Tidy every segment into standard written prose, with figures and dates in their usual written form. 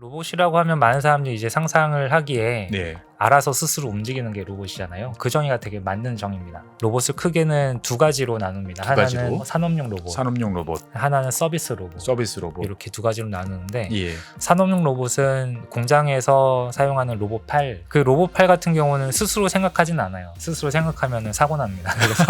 로봇이라고 하면 많은 사람들이 이제 상상을 하기에 네. 알아서 스스로 움직이는 게 로봇이잖아요. 그 정의가 되게 맞는 정의입니다. 로봇을 크게는 두 가지로 나눕니다. 두 하나는 가지로? 산업용 로봇, 산업용 로봇, 하나는 서비스 로봇. 서비스 로봇. 이렇게 두 가지로 나누는데 예. 산업용 로봇은 공장에서 사용하는 로봇 팔, 그 로봇 팔 같은 경우는 스스로 생각하진 않아요. 스스로 생각하면 사고 납니다. 그래서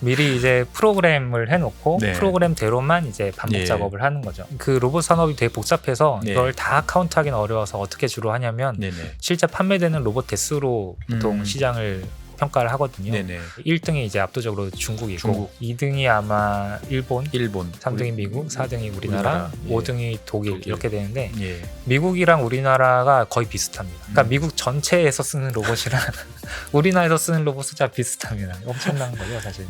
미리 이제 프로그램을 해놓고 네. 프로그램대로만 이제 반복 예. 작업을 하는 거죠. 그 로봇 산업이 되게 복잡해서 네. 이걸 다 카운트하기는 어려워서 어떻게 주로 하냐면 네네. 실제 판매되는 로봇 대수로 보통 시장을 평가를 하거든요. 네네. 1등이 이제 압도적으로 중국이고 중국. 2등이 아마 일본, 일본. 3등이 미국, 4등이 우리나라, 예. 5등이 독일 이렇게 되는데 예. 미국이랑 우리나라가 거의 비슷합니다. 그러니까 미국 전체에서 쓰는 로봇이랑 우리나라에서 쓰는 로봇 숫자 비슷합니다. 엄청난 거죠 사실.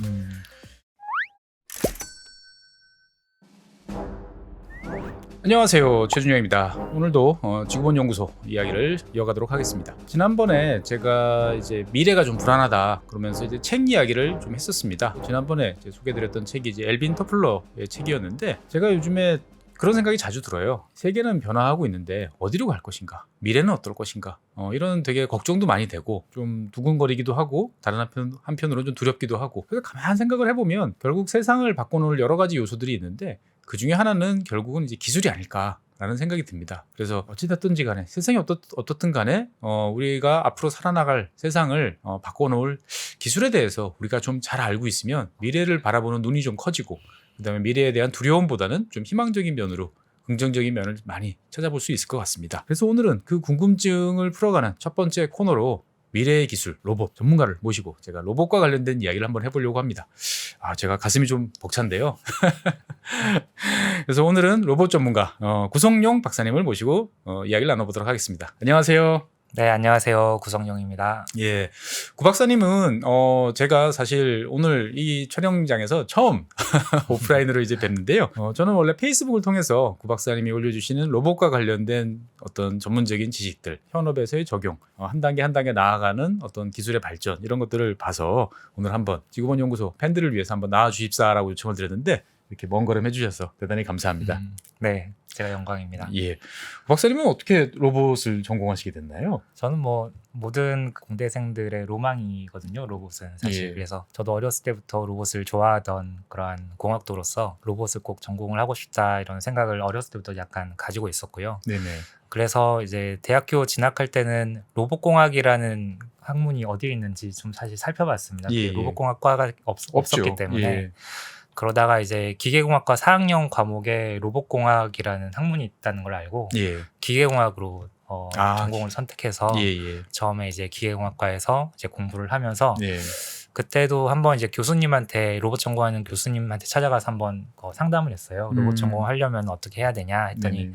안녕하세요, 최준영입니다. 오늘도 지구본 연구소 이야기를 이어가도록 하겠습니다. 지난번에 제가 이제 미래가 좀 불안하다 그러면서 이제 책 이야기를 좀 했었습니다. 지난번에 소개드렸던 책이 이제 엘빈 터플러의 책이었는데, 제가 요즘에 그런 생각이 자주 들어요. 세계는 변화하고 있는데 어디로 갈 것인가? 미래는 어떨 것인가? 이런 되게 걱정도 많이 되고 좀 두근거리기도 하고, 다른 한편으로는 좀 두렵기도 하고. 그래서 가만히 생각을 해보면 결국 세상을 바꿔놓을 여러 가지 요소들이 있는데 그 중에 하나는 결국은 이제 기술이 아닐까라는 생각이 듭니다. 그래서 어찌됐든지 간에 세상이 어떻든 간에 우리가 앞으로 살아나갈 세상을 바꿔놓을 기술에 대해서 우리가 좀 잘 알고 있으면 미래를 바라보는 눈이 좀 커지고, 그다음에 미래에 대한 두려움보다는 좀 희망적인 면으로, 긍정적인 면을 많이 찾아볼 수 있을 것 같습니다. 그래서 오늘은 그 궁금증을 풀어가는 첫 번째 코너로 미래의 기술, 로봇 전문가를 모시고 제가 로봇과 관련된 이야기를 한번 해보려고 합니다. 제가 가슴이 좀 벅찬데요. 그래서 오늘은 로봇 전문가 구성용 박사님을 모시고 이야기를 나눠보도록 하겠습니다. 안녕하세요. 네, 안녕하세요. 구성용입니다. 예, 구 박사님은 제가 사실 오늘 이 촬영장에서 처음 오프라인으로 이제 뵀는데요. 저는 원래 페이스북을 통해서 구 박사님이 올려주시는 로봇과 관련된 어떤 전문적인 지식들, 현업에서의 적용, 한 단계 한 단계 나아가는 어떤 기술의 발전, 이런 것들을 봐서 오늘 한번 지구본 연구소 팬들을 위해서 한번 나와주십사라고 요청을 드렸는데, 이렇게 먼 걸음 해주셔서 대단히 감사합니다. 네, 제가 영광입니다. 예, 구 박사님은 어떻게 로봇을 전공하시게 됐나요? 저는 뭐 모든 공대생들의 로망이거든요, 로봇은 사실. 예. 그래서 저도 어렸을 때부터 로봇을 좋아하던 그러한 공학도로서 로봇을 꼭 전공을 하고 싶다 이런 생각을 어렸을 때부터 약간 가지고 있었고요. 네네. 그래서 이제 대학교 진학할 때는 로봇공학이라는 학문이 어디에 있는지 좀 사실 살펴봤습니다. 예, 예. 로봇공학과가 없었기 때문에. 예. 그러다가 이제 기계공학과 4학년 과목에 로봇공학이라는 학문이 있다는 걸 알고 예. 기계공학으로 전공을 선택해서 예. 처음에 이제 기계공학과에서 이제 공부를 하면서 예. 그때도 한번 이제 교수님한테, 로봇 전공하는 교수님한테 찾아가서 한번 상담을 했어요. 로봇 전공하려면 어떻게 해야 되냐 했더니 네네.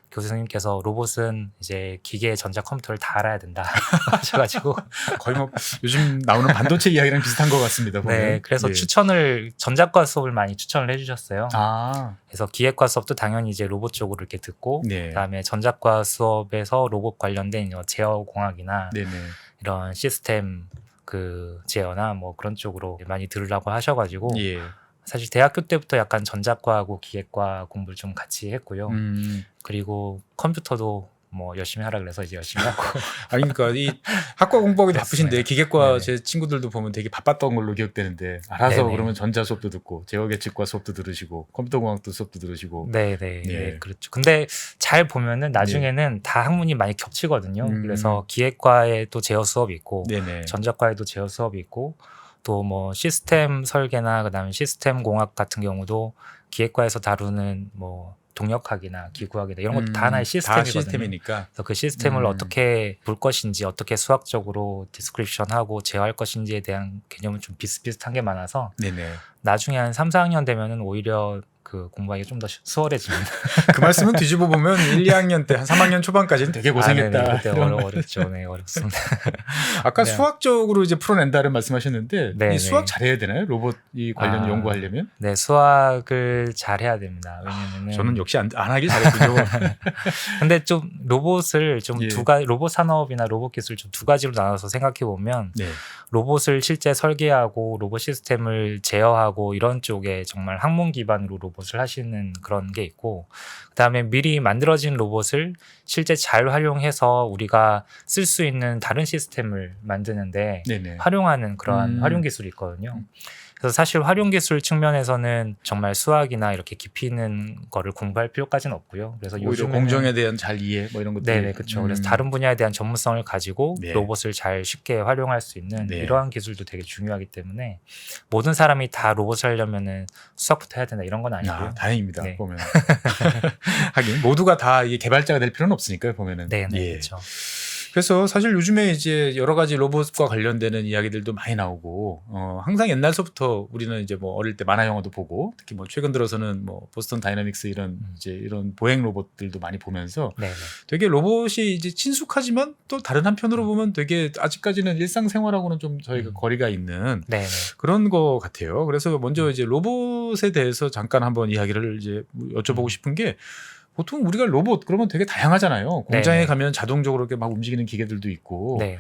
교수님께서 로봇은 이제 기계, 전자, 컴퓨터를 다 알아야 된다 하셔가지고 거의 뭐 요즘 나오는 반도체 이야기랑 비슷한 것 같습니다. 보면. 네, 그래서 예. 전자과 수업을 많이 추천을 해주셨어요. 아, 그래서 기계과 수업도 당연히 이제 로봇 쪽으로 이렇게 듣고, 네. 그다음에 전자과 수업에서 로봇 관련된 제어공학이나 네네. 이런 시스템 제어나 뭐 그런 쪽으로 많이 들으라고 하셔가지고 예. 사실 대학교 때부터 약간 전자과하고 기계과 공부를 좀 같이 했고요. 그리고 컴퓨터도 뭐 열심히 하라 그래서 이제 열심히 하고. 아니 그러니까 이 학과 공부하기 바쁘신데 그렇습니다. 기계과 네네. 제 친구들도 보면 되게 바빴던 걸로 기억되는데, 알아서 네네. 그러면 전자 수업도 듣고 제어계측과 수업도 들으시고 컴퓨터공학도 수업도 들으시고. 네네. 예. 네, 그렇죠. 근데 잘 보면은 나중에는 다 학문이 많이 겹치거든요. 음. 그래서 기계과에 또 제어 수업이 있고, 네네. 전자과에도 제어 수업이 있고, 또 뭐 시스템 설계나 그다음에 시스템 공학 같은 경우도 기계과에서 다루는 뭐 동력학이나 기구학이나 이런 것도 다 하나의 다 시스템이거든요. 시스템이니까. 그래서 그 시스템을 어떻게 볼 것인지, 어떻게 수학적으로 디스크립션하고 제어할 것인지에 대한 개념은 좀 비슷비슷한 게 많아서 네네. 나중에 한 3, 4학년 되면은 오히려 그공부하기가 좀 더 수월해집니다. 그 말씀은 뒤집어 보면 1, 2학년 때 한 3학년 초반까지는 되게 고생했다. 네네, 그때 이런 어렵죠. 네, 어렵습니다. 아까 네. 수학적으로 이제 풀어낸다는 말씀하셨는데, 네, 이 수학 네. 잘해야 되나요? 로봇 이 관련 연구하려면? 네, 수학을 잘 해야 됩니다. 왜냐면은 저는 역시 안 하길 잘했군요. 근데 좀 로봇을 좀 예. 로봇 산업이나 로봇 기술 좀 두 가지로 나눠서 생각해 보면, 네. 로봇을 실제 설계하고 로봇 시스템을 제어하고 이런 쪽에 정말 학문 기반으로 로봇을 하시는 그런 게 있고, 그다음에 미리 만들어진 로봇을 실제 잘 활용해서 우리가 쓸 수 있는 다른 시스템을 만드는데 네네. 활용하는 그러한 활용 기술이 있거든요. 그래서 사실 활용 기술 측면에서는 정말 수학이나 이렇게 깊이 있는 거를 공부할 필요까지는 없고요. 그래서 오히려 요즘에는 공정에 대한 잘 이해 뭐 이런 것들. 네네, 그렇죠. 그래서 다른 분야에 대한 전문성을 가지고 네. 로봇을 잘 쉽게 활용할 수 있는 네. 이러한 기술도 되게 중요하기 때문에 모든 사람이 다 로봇을 하려면은 수학부터 해야 된다 이런 건 아니고요. 다행입니다. 네. 보면 하긴 모두가 다 이게 개발자가 될 필요는 없으니까요. 보면은. 네네, 예. 그렇죠. 그래서 사실 요즘에 이제 여러 가지 로봇과 관련되는 이야기들도 많이 나오고, 항상 옛날서부터 우리는 이제 뭐 어릴 때 만화 영화도 보고, 특히 뭐 최근 들어서는 뭐 보스턴 다이나믹스 이런 이제 이런 보행 로봇들도 많이 보면서 네네. 되게 로봇이 이제 친숙하지만 또 다른 한편으로 보면 되게 아직까지는 일상생활하고는 좀 저희가 거리가 있는 네네. 그런 거 같아요. 그래서 먼저 이제 로봇에 대해서 잠깐 한번 이야기를 이제 여쭤보고 싶은 게, 보통 우리가 로봇 그러면 되게 다양하잖아요. 공장에 네네. 가면 자동적으로 이렇게 막 움직이는 기계들도 있고, 네.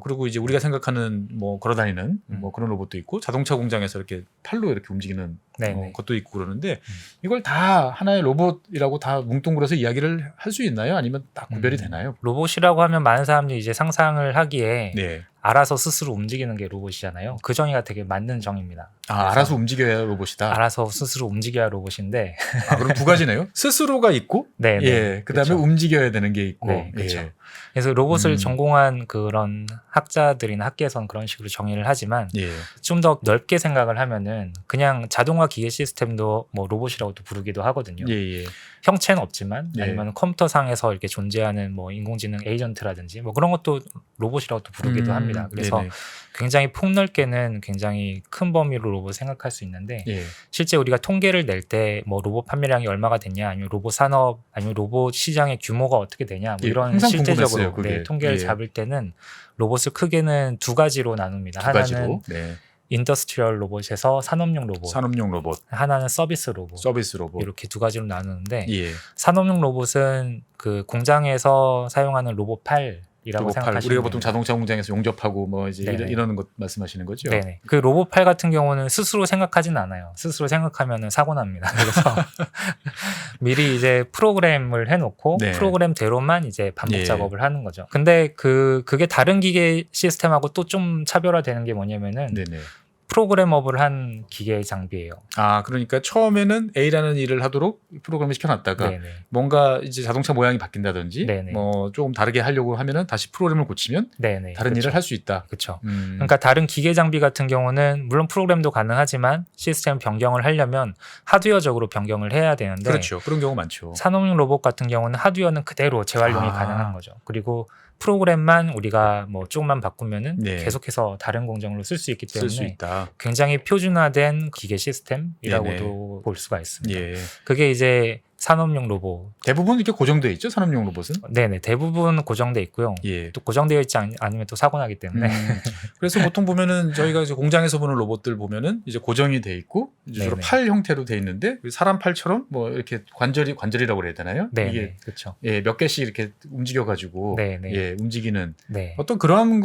그리고 이제 우리가 생각하는 뭐 걸어다니는 뭐 그런 로봇도 있고, 자동차 공장에서 이렇게 팔로 이렇게 움직이는 네네. 것도 있고 그러는데, 이걸 다 하나의 로봇이라고 다 뭉뚱그려서 이야기를 할 수 있나요? 아니면 다 구별이 되나요? 로봇이라고 하면 많은 사람들이 이제 상상을 하기에 네. 알아서 스스로 움직이는 게 로봇이잖아요. 그 정의가 되게 맞는 정의입니다. 알아서 움직여야 로봇이다. 알아서 스스로 움직여야 로봇인데. 그럼 두 가지네요. 스스로가 있고, 네, 예, 그다음에 그렇죠. 움직여야 되는 게 있고, 네, 그렇죠. 예. 그래서 로봇을 전공한 그런 학자들이나 학계에서는 그런 식으로 정의를 하지만 예. 좀 더 넓게 생각을 하면은 그냥 자동화 기계 시스템도 뭐 로봇이라고도 부르기도 하거든요. 예. 형체는 없지만 예. 아니면 컴퓨터상에서 이렇게 존재하는 뭐 인공지능 에이전트라든지 뭐 그런 것도 로봇이라고도 부르기도 합니다. 그래서 네네. 굉장히 폭넓게는 굉장히 큰 범위로 로봇 생각할 수 있는데, 예. 실제 우리가 통계를 낼 때 뭐 로봇 판매량이 얼마가 되냐, 아니면 로봇 산업, 아니면 로봇 시장의 규모가 어떻게 되냐, 뭐 예, 이런 항상 실제적으로 궁금했어요, 그게. 통계를 예. 잡을 때는 로봇을 크게는 두 가지로 나눕니다. 두 가지로. 하나는 네. 인더스트리얼 로봇에서 산업용 로봇, 산업용 로봇, 하나는 서비스 로봇, 서비스 로봇. 이렇게 두 가지로 나누는데, 예. 산업용 로봇은 그 공장에서 사용하는 로봇 팔이라고 로봇 팔. 생각하시면 우리가 보통 됩니다. 자동차 공장에서 용접하고 뭐 이제 네네. 이러는 것 말씀하시는 거죠? 네네. 그 로봇 팔 같은 경우는 스스로 생각하진 않아요. 스스로 생각하면은 사고 납니다. 그래서 미리 이제 프로그램을 해놓고 네. 프로그램대로만 이제 반복 예. 작업을 하는 거죠. 근데 그게 다른 기계 시스템하고 또 좀 차별화되는 게 뭐냐면은 네네. 프로그래머블 한 기계 장비예요. 그러니까 처음에는 A라는 일을 하도록 프로그램을 시켜놨다가 네네. 뭔가 이제 자동차 모양이 바뀐다든지 네네. 뭐 조금 다르게 하려고 하면은 다시 프로그램을 고치면 네네. 다른 그쵸. 일을 할 수 있다. 그렇죠. 음. 그러니까 다른 기계 장비 같은 경우는 물론 프로그램도 가능하지만 시스템 변경을 하려면 하드웨어적으로 변경을 해야 되는데, 그렇죠. 그런 경우 많죠. 산업용 로봇 같은 경우는 하드웨어는 그대로 재활용이 가능한 거죠. 그리고 프로그램만 우리가 뭐 조금만 바꾸면은 네. 계속해서 다른 공정으로 쓸 수 있기 쓸 수 때문에 있다. 굉장히 표준화된 기계 시스템이라고도 네네. 볼 수가 있습니다. 예. 그게 이제 산업용 로봇. 대부분 이렇게 고정되어 있죠. 산업용 로봇은. 네네. 대부분 고정돼 있고요. 예. 또 고정되어 있지 않으면 또 사고 나기 때문에. 그래서 보통 보면은 저희가 이제 공장에서 보는 로봇들 보면은 이제 고정이 돼 있고 이제 주로 네네. 팔 형태로 돼 있는데 사람 팔처럼 뭐 이렇게 관절이라고 그래야 되나요? 네네. 이게 그렇죠. 몇 개씩 이렇게 움직여 가지고 네네. 움직이는 네. 어떤 그런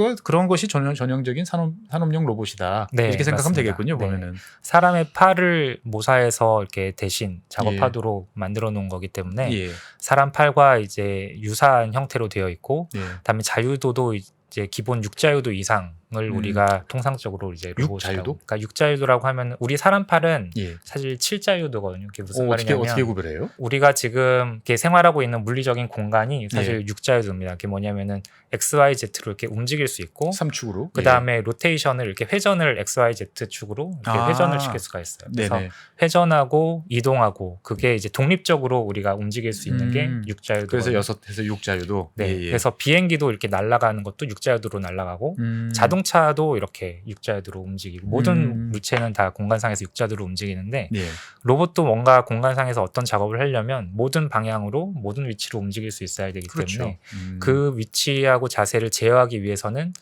것이 전형적인 산업용 로봇이다. 네, 이렇게 생각하면 맞습니다. 되겠군요. 네. 보면은. 사람의 팔을 모사해서 이렇게 대신 예. 작업하도록 만들어 놓은 거기 때문에 예. 사람 팔과 이제 유사한 형태로 되어 있고, 예. 그다음에 자유도도 이제 기본 육자유도 이상을 우리가 통상적으로 이제 로봇이라고. 육자유도? 그러니까 육자유도라고 하면 우리 사람 팔은 예. 사실 7자유도거든요. 그게 무슨 어떻게 말이냐면 구별해요? 우리가 지금 이렇게 생활하고 있는 물리적인 공간이 사실 예. 육자유도입니다. 그게 뭐냐면은 XYZ로 이렇게 움직일 수 있고, 3축으로. 그 다음에 로테이션을 이렇게 회전을 XYZ 축으로 이렇게 회전을 시킬 수가 있어요. 그래서 네네. 회전하고 이동하고 그게 이제 독립적으로 우리가 움직일 수 있는 게 육자유도. 그래서 6에서 6자유도. 네. 예, 예. 그래서 비행기도 이렇게 날아가는 것도 육자유도로 날아가고, 자동차도 이렇게 육자유도로 움직이고, 모든 물체는 다 공간상에서 육자유도로 움직이는데, 예. 로봇도 뭔가 공간상에서 어떤 작업을 하려면 모든 방향으로 모든 위치로 움직일 수 있어야 되기 그렇죠. 때문에 그 위치하고 자세를 제어하기 위해서는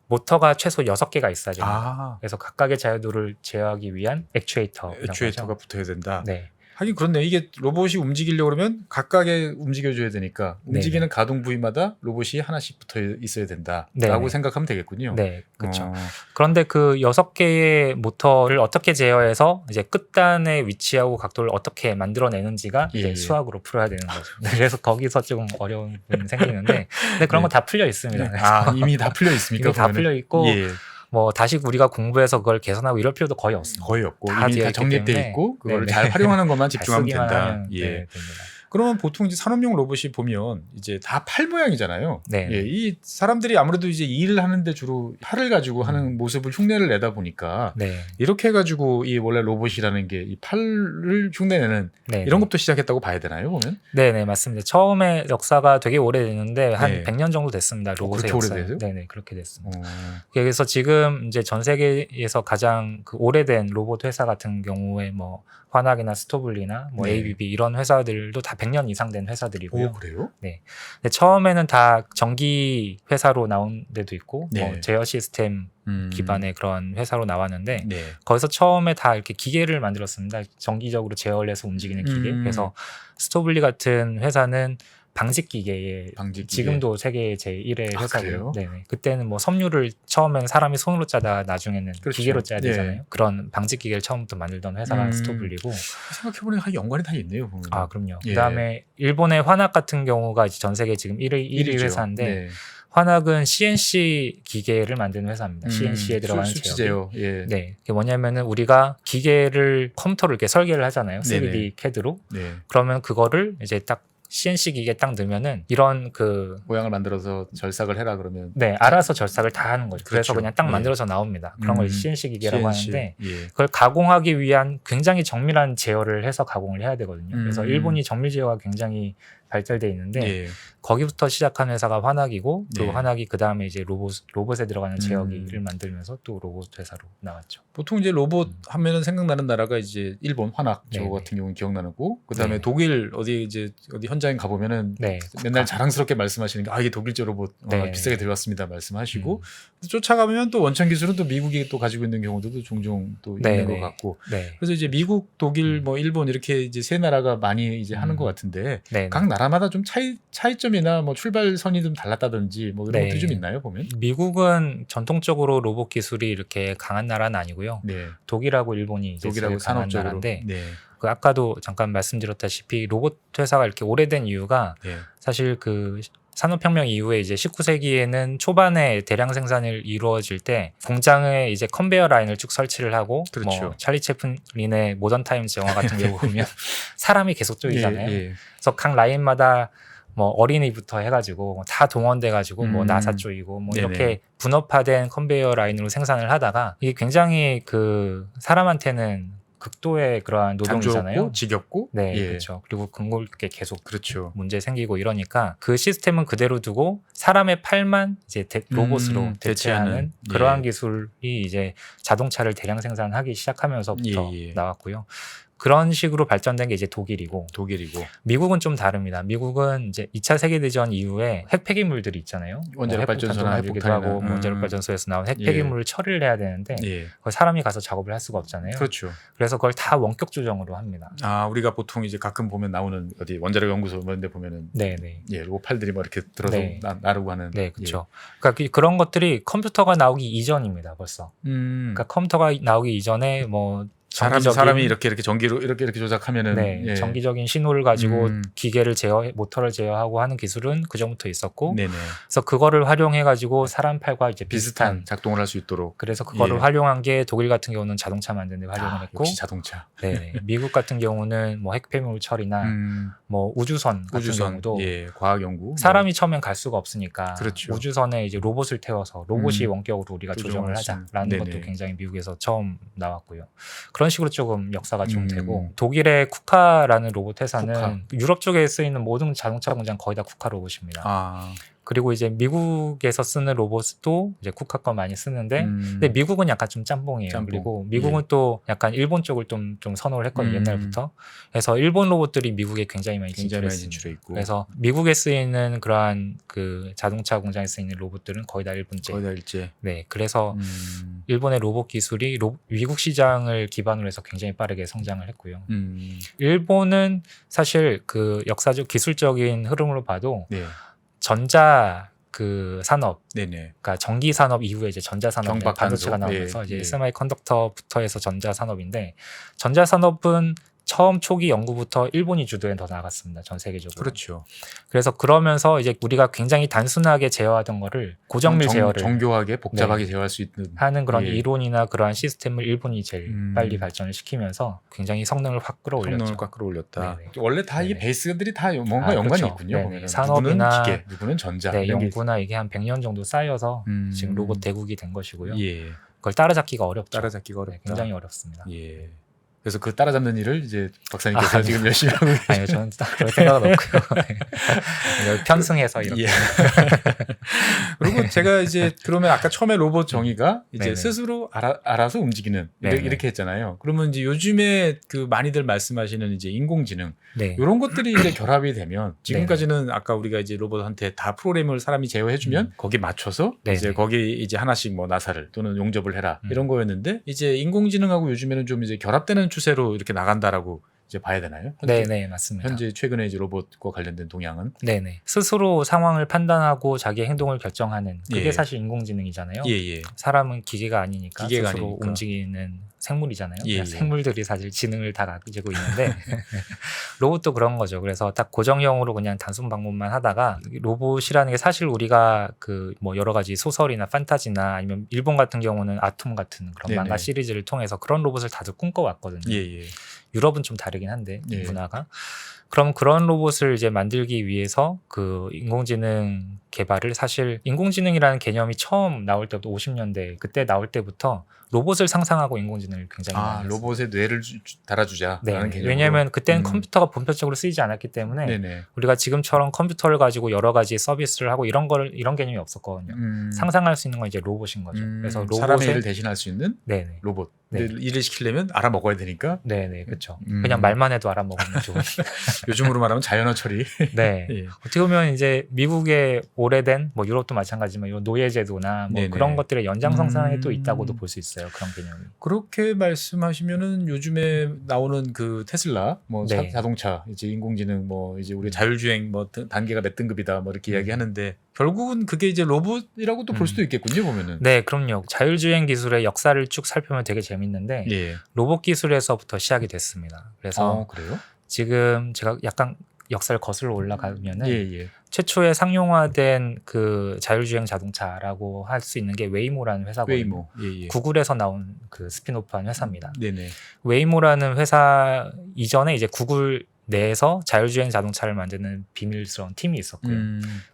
모터가 최소 6개가 있어야 됩니다. 그래서 각각의 자유도를 제어하기 위한 액추에이터라고 액추에이터가 하죠. 붙어야 된다. 네. 하긴 그렇네. 이게 로봇이 움직이려고 그러면 각각에 움직여줘야 되니까 움직이는 가동 부위마다 로봇이 하나씩 붙어 있어야 된다라고 네네. 생각하면 되겠군요. 네, 그렇죠. 어, 그런데 그 6개의 모터를 어떻게 제어해서 이제 끝단의 위치하고 각도를 어떻게 만들어내는지가 예, 이제 예. 수학으로 풀어야 되는 거죠. 그래서 거기서 조금 어려운 부분이 생기는데, 근데 그런 네. 거 다 풀려 있습니다. 그래서 이미 다 풀려 있습니까? 이미 다 보면은? 풀려 있고, 예, 뭐 다시 우리가 공부해서 그걸 개선하고 이럴 필요도 거의 없습니다. 거의 없고 다 이미 되어 다 있기 정립돼 때문에 있고 그걸 네네. 잘 활용하는 것만 잘 집중하면 쓰기만 된다. 하면 예. 네, 됩니다. 그러면 보통 이제 산업용 로봇이 보면 이제 다 팔 모양이잖아요. 네. 예, 이 사람들이 아무래도 이제 일을 하는데 주로 팔을 가지고 하는 모습을 흉내를 내다 보니까 네, 이렇게 해가지고 이 원래 로봇이라는 게 이 팔을 흉내내는 네, 이런 것부터 시작했다고 봐야 되나요, 보면? 네, 네, 맞습니다. 처음에 역사가 되게 오래됐는데 한 네. 100년 정도 됐습니다. 로봇의 그렇게 역사. 오래돼서요? 네, 네, 그렇게 됐습니다. 어, 그래서 지금 이제 전 세계에서 가장 그 오래된 로봇 회사 같은 경우에 뭐 화낙이나 스토블리나 뭐 네. ABB 이런 회사들도 다 100년 이상 된 회사들이고요. 오, 그래요? 근데 처음에는 다 전기 회사로 나온 데도 있고 네. 뭐 제어 시스템 기반의 그런 회사로 나왔는데 네. 거기서 처음에 다 이렇게 기계를 만들었습니다. 전기적으로 제어를 해서 움직이는 기계. 그래서 스토블리 같은 회사는 방직 기계에 방직 기계. 지금도 세계 제1의 아, 회사고요. 그래요? 네네. 그때는 뭐 섬유를 처음에는 사람이 손으로 짜다 나중에는 그렇죠. 기계로 짜야 예. 되잖아요. 그런 방직 기계를 처음부터 만들던 회사가 스토블리고. 생각해보니까 연관이 다 있네요, 보면. 아 그럼요. 예. 그다음에 일본의 화낙 같은 경우가 이제 전 세계 지금 1위 일이죠. 회사인데 네. 화낙은 CNC 기계를 만드는 회사입니다. CNC에 들어가는 수치 제어. 제어. 예. 네, 그게 뭐냐면은 우리가 기계를 컴퓨터로 이렇게 설계를 하잖아요. 3D 네네. CAD로. 네. 그러면 그거를 이제 딱 CNC 기계에 딱 넣으면은 이런 그 모양을 만들어서 절삭을 해라 그러면. 네, 알아서 절삭을 다 하는 거죠. 그래서 그렇죠. 그냥 딱 네. 만들어서 나옵니다. 그런 걸 CNC 기계라고 CNC. 하는데 예. 그걸 가공하기 위한 굉장히 정밀한 제어를 해서 가공을 해야 되거든요. 그래서 일본이 정밀 제어가 굉장히 발달돼 있는데 예. 거기부터 시작한 회사가 화낙이고 그 네. 화낙이 그 다음에 이제 로봇에 들어가는 제어기를 만들면서 또 로봇 회사로 나왔죠. 보통 이제 로봇 하면은 생각나는 나라가 이제 일본 화낙 저 네네. 같은 경우는 기억나고 그다음에 네네. 독일 어디 현장에 가 보면은 네, 맨날 자랑스럽게 말씀하시는 게 이게 독일제 로봇 네. 비싸게 들어왔습니다 말씀하시고 쫓아가면 또 원천 기술은 또 미국이 또 가지고 있는 경우도 종종 또 있는 네네. 것 같고 네, 그래서 이제 미국, 독일, 뭐 일본 이렇게 이제 세 나라가 많이 이제 하는 것 같은데 네. 각 나라마다 좀 차이점이나 뭐 출발선이 좀 달랐다든지 뭐 이런 네. 것들이 좀 있나요 보면? 미국은 전통적으로 로봇 기술이 이렇게 강한 나라는 아니고요. 네, 독일하고 일본이 이제 독일하고 제일 강한 산업적으로. 나라인데 네, 그 아까도 잠깐 말씀드렸다시피 로봇 회사가 이렇게 오래된 이유가 네, 사실 그 산업혁명 이후에 이제 19세기에는 초반에 대량 생산을 이루어질 때 공장에 이제 컨베이어 라인을 쭉 설치를 하고 그렇죠. 뭐 찰리 채플린의 모던 타임즈 영화 같은 경우 보면 사람이 계속 쪼이잖아요. 예, 예. 그래서 각 라인마다 뭐 어린이부터 해가지고 다 동원돼가지고 뭐 나사 쪼이고 뭐 네네. 이렇게 분업화된 컨베이어 라인으로 생산을 하다가 이게 굉장히 그 사람한테는 극도의 그러한 노동이잖아요. 단조롭고 지겹고 네, 예. 그렇죠. 그리고 근골게 계속 그렇죠. 문제 생기고 이러니까 그 시스템은 그대로 두고 사람의 팔만 이제 로봇으로 대체하는 대체하는, 그러한 예. 기술이 이제 자동차를 대량 생산하기 시작하면서부터 예, 예. 나왔고요. 그런 식으로 발전된 게 이제 독일이고 독일이고 미국은 좀 다릅니다. 미국은 이제 2차 세계대전 이후에 핵 폐기물들이 있잖아요. 원자력 발전소나 핵폭탄도 만들기도 하고 핵폭탄이나, 원자력 발전소에서 나온 핵 예. 폐기물을 처리를 해야 되는데 예. 그걸 사람이 가서 작업을 할 수가 없잖아요. 그렇죠. 그래서 그걸 다 원격 조정으로 합니다. 우리가 보통 이제 가끔 보면 나오는 어디 원자력 연구소 이런 데 보면은 네, 네. 예, 로팔들이 뭐 이렇게 들어서 네. 나르고 하는 네, 그렇죠. 그러니까 그런 것들이 컴퓨터가 나오기 이전입니다, 벌써. 예. 그러니까 컴퓨터가 나오기 이전에 뭐 사람이 이렇게 전기로 이렇게 조작하면은 네, 예. 전기적인 신호를 가지고 기계를 모터를 제어하고 하는 기술은 그 전부터 있었고, 네네. 그래서 그거를 활용해 가지고 사람 팔과 이제 비슷한 비슷한. 작동을 할 수 있도록. 그래서 그거를 예. 활용한 게 독일 같은 경우는 자동차 만드는 데 활용을 했고, 역시 자동차. 네, 미국 같은 경우는 뭐 핵폐물 처리나 뭐 우주선 같은 경우도 예, 과학 연구. 사람이 처음엔 갈 수가 없으니까 그렇죠. 우주선에 이제 로봇을 태워서 로봇이 원격으로 우리가 조정을 조정을 할 수 하자라는 있는. 것도 네네. 굉장히 미국에서 처음 나왔고요. 그런 식으로 조금 역사가 좀 음. 되고 독일의 쿠카라는 로봇 회사는 쿠카. 유럽 쪽에 쓰이는 모든 자동차 공장 거의 다 쿠카 로봇입니다. 아, 그리고 이제 미국에서 쓰는 로봇도 이제 국화 거 많이 쓰는데 근데 미국은 약간 좀 짬뽕이에요. 짬뽕. 그리고 미국은 또 약간 일본 쪽을 좀 선호를 했거든요. 옛날부터. 그래서 일본 로봇들이 미국에 굉장히 많이 굉장히 많이 진출했습니다. 진출해 있고 그래서 미국에 쓰이는 그러한 그 자동차 공장에 쓰이는 로봇들은 거의 다 일본제. 거의 다 일제. 네, 그래서 일본의 로봇 기술이 미국 시장을 기반으로 해서 굉장히 빠르게 성장을 했고요. 일본은 사실 그 역사적 기술적인 흐름으로 봐도 네. 전자 그 산업, 네네. 그러니까 전기 산업 이후에 이제 전자 산업, 경박 반도체가 산소. 나오면서 예, 이제 예. 세마이 컨덕터부터 해서 전자 산업인데 전자 산업은 처음 초기 연구부터 일본이 주도해 더 나갔습니다. 전 세계적으로. 그렇죠. 그래서 그러면서 이제 우리가 굉장히 단순하게 제어하던 거를 고정밀 제어를 정교하게 복잡하게 네. 제어할 수 있는 하는 그런 예. 이론이나 그러한 시스템을 일본이 제일 빨리 발전을 시키면서 굉장히 성능을 확 끌어올렸죠. 성능을 꽉 끌어올렸다. 네네. 원래 다 이게 네네. 베이스들이 다 뭔가 연관이 그렇죠. 있군요. 네네. 보면은. 산업이나 누구는 기계, 누구는 전자. 네, 이런 게 연구나 이게 한 100년 정도 쌓여서 지금 로봇 대국이 된 것이고요. 예. 그걸 따라잡기가 어렵죠. 따라잡기가 어렵다. 네, 굉장히 어렵습니다. 예. 그래서 그 따라잡는 일을 이제 박사님께서 지금 열심히 하고 계시죠. 아니요, 저는 딱 그럴 생각은 없고요. 네. 이걸 편승해서 이렇게. 예. 그리고 제가 이제 그러면 아까 처음에 로봇 정의가 이제 네네. 스스로 알아서 움직이는 네네. 이렇게 했잖아요. 그러면 이제 요즘에 그 많이들 말씀하시는 이제 인공지능 네. 이런 것들이 이제 결합이 되면 지금까지는 아까 우리가 이제 로봇한테 다 프로그램을 사람이 제어해주면 거기에 맞춰서 네네. 이제 거기 이제 하나씩 뭐 나사를 또는 용접을 해라 이런 거였는데 이제 인공지능하고 요즘에는 좀 이제 결합되는 추세로 이렇게 나간다라고 이제 봐야 되나요? 네네, 맞습니다. 현재 최근에 이제 로봇과 관련된 동향은 네네. 스스로 상황을 판단하고 자기의 행동을 결정하는 그게 예. 사실 인공지능이잖아요. 예예. 사람은 기계가 아니니까 기계가 스스로 아니니까. 움직이는 생물이잖아요. 예, 예. 생물들이 사실 지능을 다 가지고 있는데 로봇도 그런 거죠. 그래서 딱 고정형으로 그냥 단순 방문만 하다가 로봇이라는 게 사실 우리가 그 뭐 여러 가지 소설이나 판타지나 아니면 일본 같은 경우는 아톰 같은 그런 네네. 만화 시리즈를 통해서 그런 로봇을 다들 꿈꿔왔거든요. 예예. 유럽은 좀 다르긴 한데 예. 문화가. 그럼 그런 로봇을 이제 만들기 위해서 그 인공지능 개발을 사실 인공지능이라는 개념이 처음 나올 때부터 50년대 그때 나올 때부터 로봇을 상상하고 인공지능을 굉장히 많이 했어요. 로봇에 뇌를 달아주자라는 네. 개념으로. 왜냐하면 그때는 컴퓨터가 본격적으로 쓰이지 않았기 때문에 네네. 우리가 지금처럼 컴퓨터를 가지고 여러 가지 서비스를 하고 이런 개념이 없었거든요. 상상할 수 있는 건 이제 로봇인 거죠. 그래서 로봇의 사람의 일을 대신할 수 있는 네네. 로봇. 네. 근데 일을 시키려면 알아먹어야 되니까 네네, 그렇죠. 그냥 말만 해도 알아먹으면 좋은. 요즘으로 말하면 자연어 처리. 네. 예. 어떻게 보면 이제 미국의 오래된 뭐 유럽도 마찬가지지만 이 노예제도나 뭐 네네. 그런 것들의 연장선상에 또 있다고도 볼 수 있어요. 그런 개념이. 그렇게 말씀하시면은 요즘에 나오는 그 테슬라 뭐 네. 자동차 이제 인공지능 뭐 이제 우리 자율주행 뭐 단계가 몇 등급이다 뭐 이렇게 이야기하는데 결국은 그게 이제 로봇이라고 또 볼 수도 있겠군요 보면은. 네, 그럼요. 자율주행 기술의 역사를 쭉 살펴보면 되게 재밌는데 예. 로봇 기술에서부터 시작이 됐습니다. 그래서 그래요? 지금 제가 약간 역사를 거슬러 올라가면은 예. 최초에 상용화된 그 자율주행 자동차라고 할 수 있는 게 웨이모라는 회사거든요. 웨이모. 예. 구글에서 나온 그 스핀오프한 회사입니다. 네네. 웨이모라는 회사 이전에 이제 구글 내에서 자율주행 자동차를 만드는 비밀스러운 팀이 있었고요.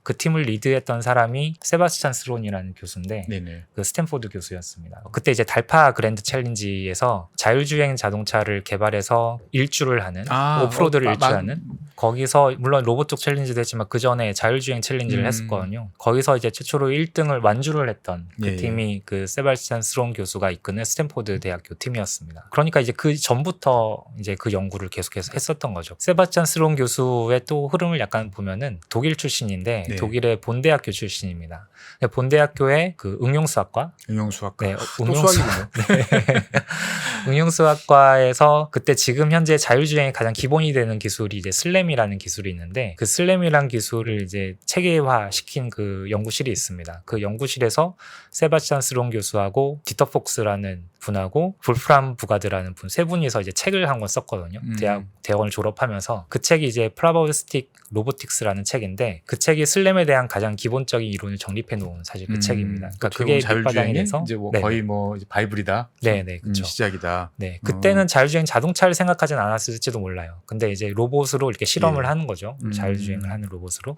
그 팀을 리드했던 사람이 세바스찬 스론이라는 교수인데 네네. 그 스탠포드 교수였습니다. 그때 이제 달파 그랜드 챌린지에서 자율주행 자동차를 개발해서 일주를 하는 오프로드를 일주하는 거기서 물론 로봇 쪽 챌린지도 했지만 그 전에 자율주행 챌린지를 했었거든요. 거기서 이제 최초로 1등을 완주를 했던 그 예. 팀이 그 세바스찬 스론 교수가 이끄는 스탠포드 대학교 팀이었습니다. 그러니까 이제 그 전부터 이제 그 연구를 계속해서 했었던 거죠. 세바스찬 스론 교수의 또 흐름을 약간 보면은 독일 출신인데 네. 독일의 본대학교 출신입니다. 본대학교의 그 응용수학과 응용수학과. 네, 또 수학이군요. 응용수학과에서 그때 지금 현재 자율주행의 가장 기본이 되는 기술이 이제 슬램이라는 기술이 있는데 그 슬램이라는 기술을 이제 체계화 시킨 그 연구실이 있습니다. 그 연구실에서 세바스찬 스론 교수하고 디터 폭스라는 분하고 볼프람 부가드라는 분 세 분이서 이제 책을 한 권 썼거든요. 대학원을 졸업하면서 그 책이 이제 프라바우스틱 로보틱스라는 책인데 그 책이 슬램에 대한 가장 기본적인 이론을 정립해 놓은 사실 그 책입니다. 그러니까 그게 밑바탕이 자율주행이 돼서 이제 뭐 네네. 거의 뭐 이제 바이블이다. 네네, 그렇죠. 시작이다. 네, 그때는 자율주행 자동차를 생각하진 않았을지도 몰라요. 근데 이제 로봇으로 이렇게 실험을 예. 하는 거죠. 자율주행을 하는 로봇으로.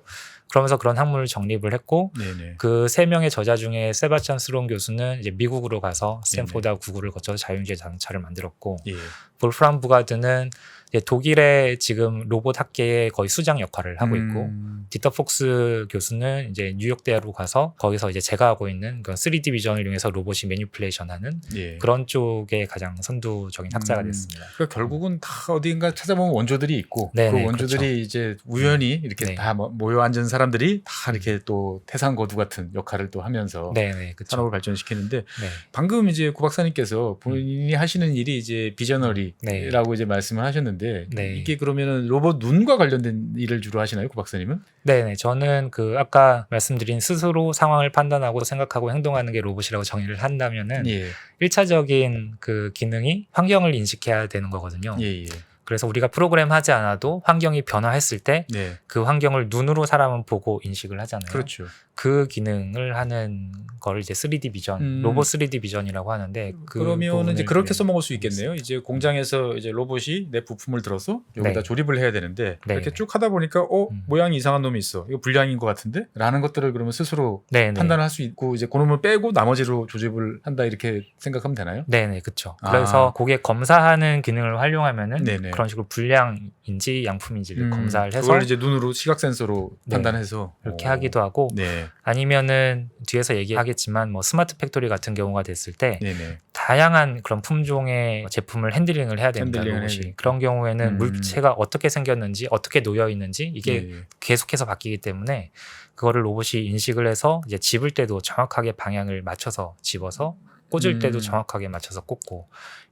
그러면서 그런 학문을 정립을 했고 네네. 그 세 명의 저자 중에 세바스찬 스론 교수는 이제 미국으로 가서 스탠포드와 구글을 거쳐서 자율주행 자동차를 만들었고 예. 볼프람 부가드는 이제 독일의 지금 로봇 학계의 거의 수장 역할을 하고 있고 디터 폭스 교수는 이제 뉴욕대로 가서 거기서 이제 제가 하고 있는 그 3D 비전을 이용해서 로봇이 매니플레이션하는 예. 그런 쪽에 가장 선두적인 학자가 됐습니다. 그러니까 결국은 다 어딘가 찾아보면 원조들이 있고 네네, 그 원조들이 그렇죠. 이제 우연히 이렇게 네. 다 모여 앉은 사람들이 다 이렇게 또 태산거두 같은 역할을 또 하면서 네네, 그렇죠. 산업을 발전시키는데 네. 방금 이제 구 박사님께서 본인이 하시는 일이 이제 비저너리라고 이제 말씀을 하셨는데 네. 이게 그러면은 로봇 눈과 관련된 일을 주로 하시나요, 구 박사님은? 네네, 저는 그 아까 말씀드린 스스로 상황을 판단하고 생각하고 행동하는 게 로봇이라고 정의를 한다면은 예, 1차적인 그 기능이 환경을 인식해야 되는 거거든요. 예, 예. 그래서 우리가 프로그램 하지 않아도 환경이 변화했을 때 네, 그 환경을 눈으로 사람은 보고 인식을 하잖아요. 그렇죠. 그 기능을 하는 걸 이제 3D 비전, 로봇 3D 비전이라고 하는데 그 그러면 이제 부분을 그렇게 네. 써먹을 수 있겠네요. 이제 공장에서 이제 로봇이 내 부품을 들어서 여기다 네. 조립을 해야 되는데 네. 이렇게 쭉 하다 보니까 모양이 이상한 놈이 있어. 이거 불량인 것 같은데? 라는 것들을 그러면 스스로 네네. 판단을 할 수 있고 이제 그놈을 빼고 나머지로 조립을 한다 이렇게 생각하면 되나요? 네네, 그렇죠. 아. 그래서 그게 검사하는 기능을 활용하면은 네네. 그런 식으로 불량인지 양품인지를 검사를 해서 그걸 이제 눈으로 시각 센서로 네. 판단해서 이렇게 하기도 하고 네, 아니면은 뒤에서 얘기하겠지만 뭐 스마트 팩토리 같은 경우가 됐을 때 네네. 다양한 그런 품종의 제품을 핸들링을 해야 됩니다. 핸들링을 로봇이. 해야 그런 경우에는 음. 물체가 어떻게 생겼는지 어떻게 놓여 있는지 이게 예, 예. 계속해서 바뀌기 때문에 그거를 로봇이 인식을 해서 이제 집을 때도 정확하게 방향을 맞춰서 집어서 꽂을 때도 정확하게 맞춰서 꽂고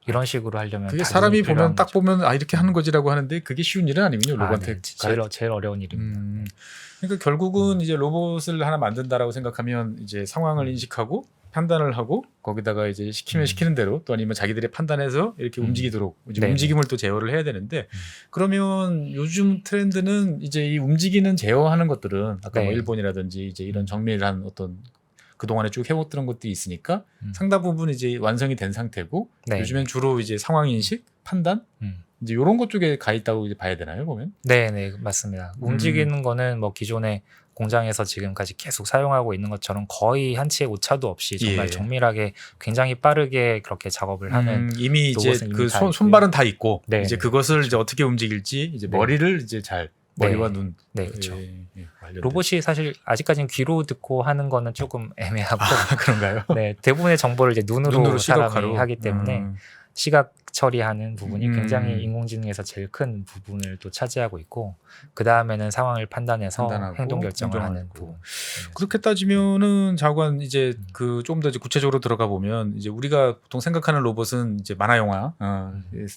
이런 식으로 하려면 그게 다른 사람이 필요한 보면 딱 거죠. 보면 아 이렇게 하는 거지라고 하는데 그게 쉬운 일은 아니군요. 로봇한테 네. 제일 어려운 일입니다. 그러니까 결국은 이제 로봇을 하나 만든다라고 생각하면 이제 상황을 인식하고 판단을 하고 거기다가 이제 시키면 시키는 대로 또 아니면 자기들이 판단해서 이렇게 움직이도록 이제 네네. 움직임을 또 제어를 해야 되는데 그러면 요즘 트렌드는 이제 이 움직이는 제어하는 것들은 아까 뭐 네. 일본이라든지 이제 이런 정밀한 어떤 그동안에 쭉 해왔던 것들이 있으니까 음. 상당 부분 이제 완성이 된 상태고 네. 요즘엔 주로 이제 상황 인식, 판단 이제 이런 것 쪽에 가 있다고 이제 봐야 되나요, 보면? 네, 맞습니다. 움직이는 거는 뭐 기존에 공장에서 지금까지 계속 사용하고 있는 것처럼 거의 한치의 오차도 없이 정말 예. 정밀하게 굉장히 빠르게 그렇게 작업을 하는 이미 이제 로봇은 그 이미 다 있고요. 손발은 다 있고 네, 이제 네. 그것을 이제 어떻게 움직일지 이제 네. 머리를 이제 잘 머리와 네. 눈 네, 그렇죠. 관련된. 로봇이 사실 아직까지는 귀로 듣고 하는 거는 조금 애매하고 아, 그런가요? 네, 대부분의 정보를 이제 눈으로 사람이 시각화로 하기 때문에 시각 처리하는 부분이 굉장히 인공지능에서 제일 큰 부분을 또 차지하고 있고 그 다음에는 상황을 판단해서 판단하고 행동 결정을 하는 행동하고. 부분. 그렇게 따지면은 자관 이제 그 좀 더 구체적으로 들어가 보면 이제 우리가 보통 생각하는 로봇은 이제 만화 영화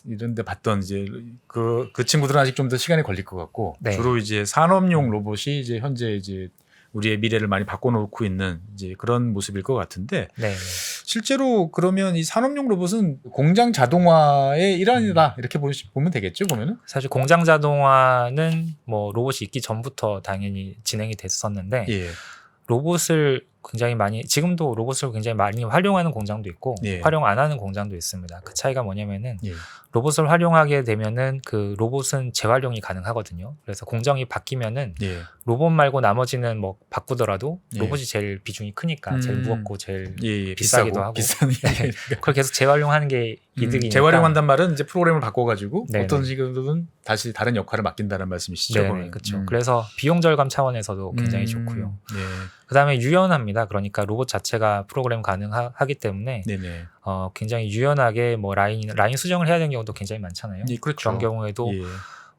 이런데 봤던 이제 그 친구들은 아직 좀 더 시간이 걸릴 것 같고 네. 주로 이제 산업용 로봇이 이제 현재 이제 우리의 미래를 많이 바꿔놓고 있는 이제 그런 모습일 것 같은데 네. 실제로 그러면 이 산업용 로봇은 공장 자동화의 일환이다 이렇게 보면 되겠죠, 보면은? 사실 공장 자동화는 뭐 로봇이 있기 전부터 당연히 진행이 됐었는데 예. 로봇을 굉장히 많이 지금도 로봇을 굉장히 많이 활용하는 공장도 있고 예. 활용 안 하는 공장도 있습니다. 그 차이가 뭐냐면은 예. 로봇을 활용하게 되면은 그 로봇은 재활용이 가능하거든요. 그래서 공정이 바뀌면은 예. 로봇 말고 나머지는 뭐 바꾸더라도 예. 로봇이 제일 비중이 크니까 제일 무겁고 제일 예. 비싸기도 하고. 비싼 네. 그걸 계속 재활용하는 게 이득이니까. 재활용한단 말은 이제 프로그램을 바꿔가지고 네네. 어떤 식으로든 다시 다른 역할을 맡긴다는 말씀이시죠? 네, 보면. 그렇죠. 그래서 비용 절감 차원에서도 굉장히 좋고요. 네. 그다음에 유연합니다. 그러니까 로봇 자체가 프로그램 가능하기 때문에 네네. 굉장히 유연하게 뭐 라인 수정을 해야 되는 경우도 굉장히 많잖아요. 예, 그렇죠. 그런 경우에도 예.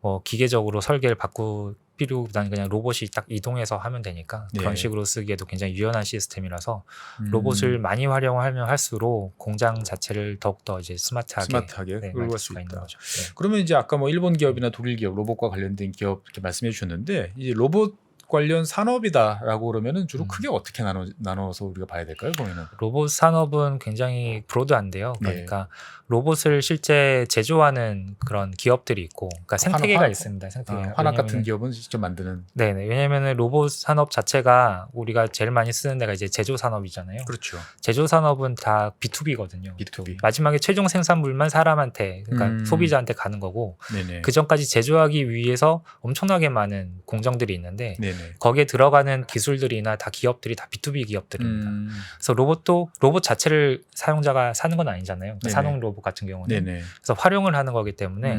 뭐 기계적으로 설계를 바꿀 필요보다는 그냥 로봇이 딱 이동해서 하면 되니까 네. 그런 식으로 쓰기에도 굉장히 유연한 시스템이라서 로봇을 많이 활용하면 할수록 공장 자체를 더욱더 이제 스마트하게 끌고 만들 갈 수 수가 있는 있다. 거죠. 네. 그러면 이제 아까 뭐 일본 기업이나 독일 기업, 로봇과 관련된 기업 이렇게 말씀해 주셨는데 이제 로봇 관련 산업이다라고 그러면은 주로 크게 어떻게 나눠서 우리가 봐야 될까요? 보면은 로봇 산업은 굉장히 브로드한데요. 그러니까 로봇을 실제 제조하는 그런 기업들이 있고, 그러니까 생태계가 있습니다. 생태계. 화학 같은 기업은 직접 만드는. 네네. 왜냐하면 로봇 산업 자체가 우리가 제일 많이 쓰는 데가 이제 제조 산업이잖아요. 그렇죠. 제조 산업은 다 B2B거든요. B2B. 마지막에 최종 생산물만 사람한테, 그러니까 소비자한테 가는 거고, 네네. 그 전까지 제조하기 위해서 엄청나게 많은 공정들이 있는데 네네. 네네. 거기에 들어가는 기술들이나 다 기업들이 다 B2B 기업들입니다. 그래서 로봇도 로봇 자체를 사용자가 사는 건 아니잖아요. 네네. 산업 로봇 같은 경우는. 네네. 그래서 활용을 하는 거기 때문에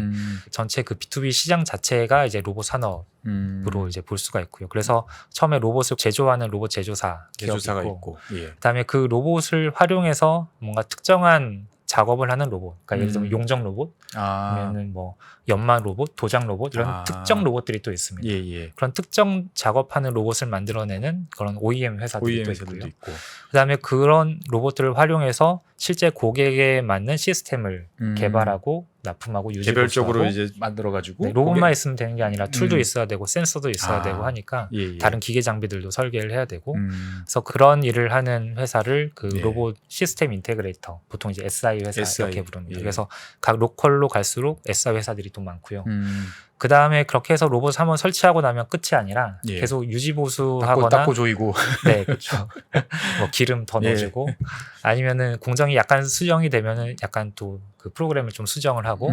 전체 그 B2B 시장 자체가 이제 로봇 산업으로 이제 볼 수가 있고요. 그래서 처음에 로봇을 제조하는 로봇 제조사 기업이 제조사가 있고, 있고. 예. 그다음에 그 로봇을 활용해서 뭔가 특정한 작업을 하는 로봇, 그러니까 예를 들면 용접 로봇, 아니면은 뭐 연마 로봇, 도장 로봇 이런 특정 로봇들이 또 있습니다. 예. 그런 특정 작업하는 로봇을 만들어내는 그런 OEM 회사들이 또 OEM들도 있고요. 있고. 그다음에 그런 로봇들을 활용해서 실제 고객에 맞는 시스템을 개발하고 납품하고 유지 개별적으로 보수하고, 이제 만들어 가지고 네, 로봇만 있으면 되는 게 아니라 툴도 음. 있어야 되고 센서도 있어야 되고 하니까 예. 다른 기계 장비들도 설계를 해야 되고, 그래서 그래서 그런 일을 하는 회사를 그 네. 로봇 시스템 인테그레이터, 보통 이제 SI 회사 SI, 이렇게 부릅니다. 예. 그래서 각 로컬로 갈수록 SI 회사들이 또 많고요. 그 다음에 그렇게 해서 로봇 한번 설치하고 나면 끝이 아니라 예. 계속 유지 보수하거나, 닦고 조이고. 네, 그렇죠. 뭐 기름 더 예. 넣어주고, 아니면은 공정이 약간 수정이 되면은 약간 또 그 프로그램을 좀 수정을 하고,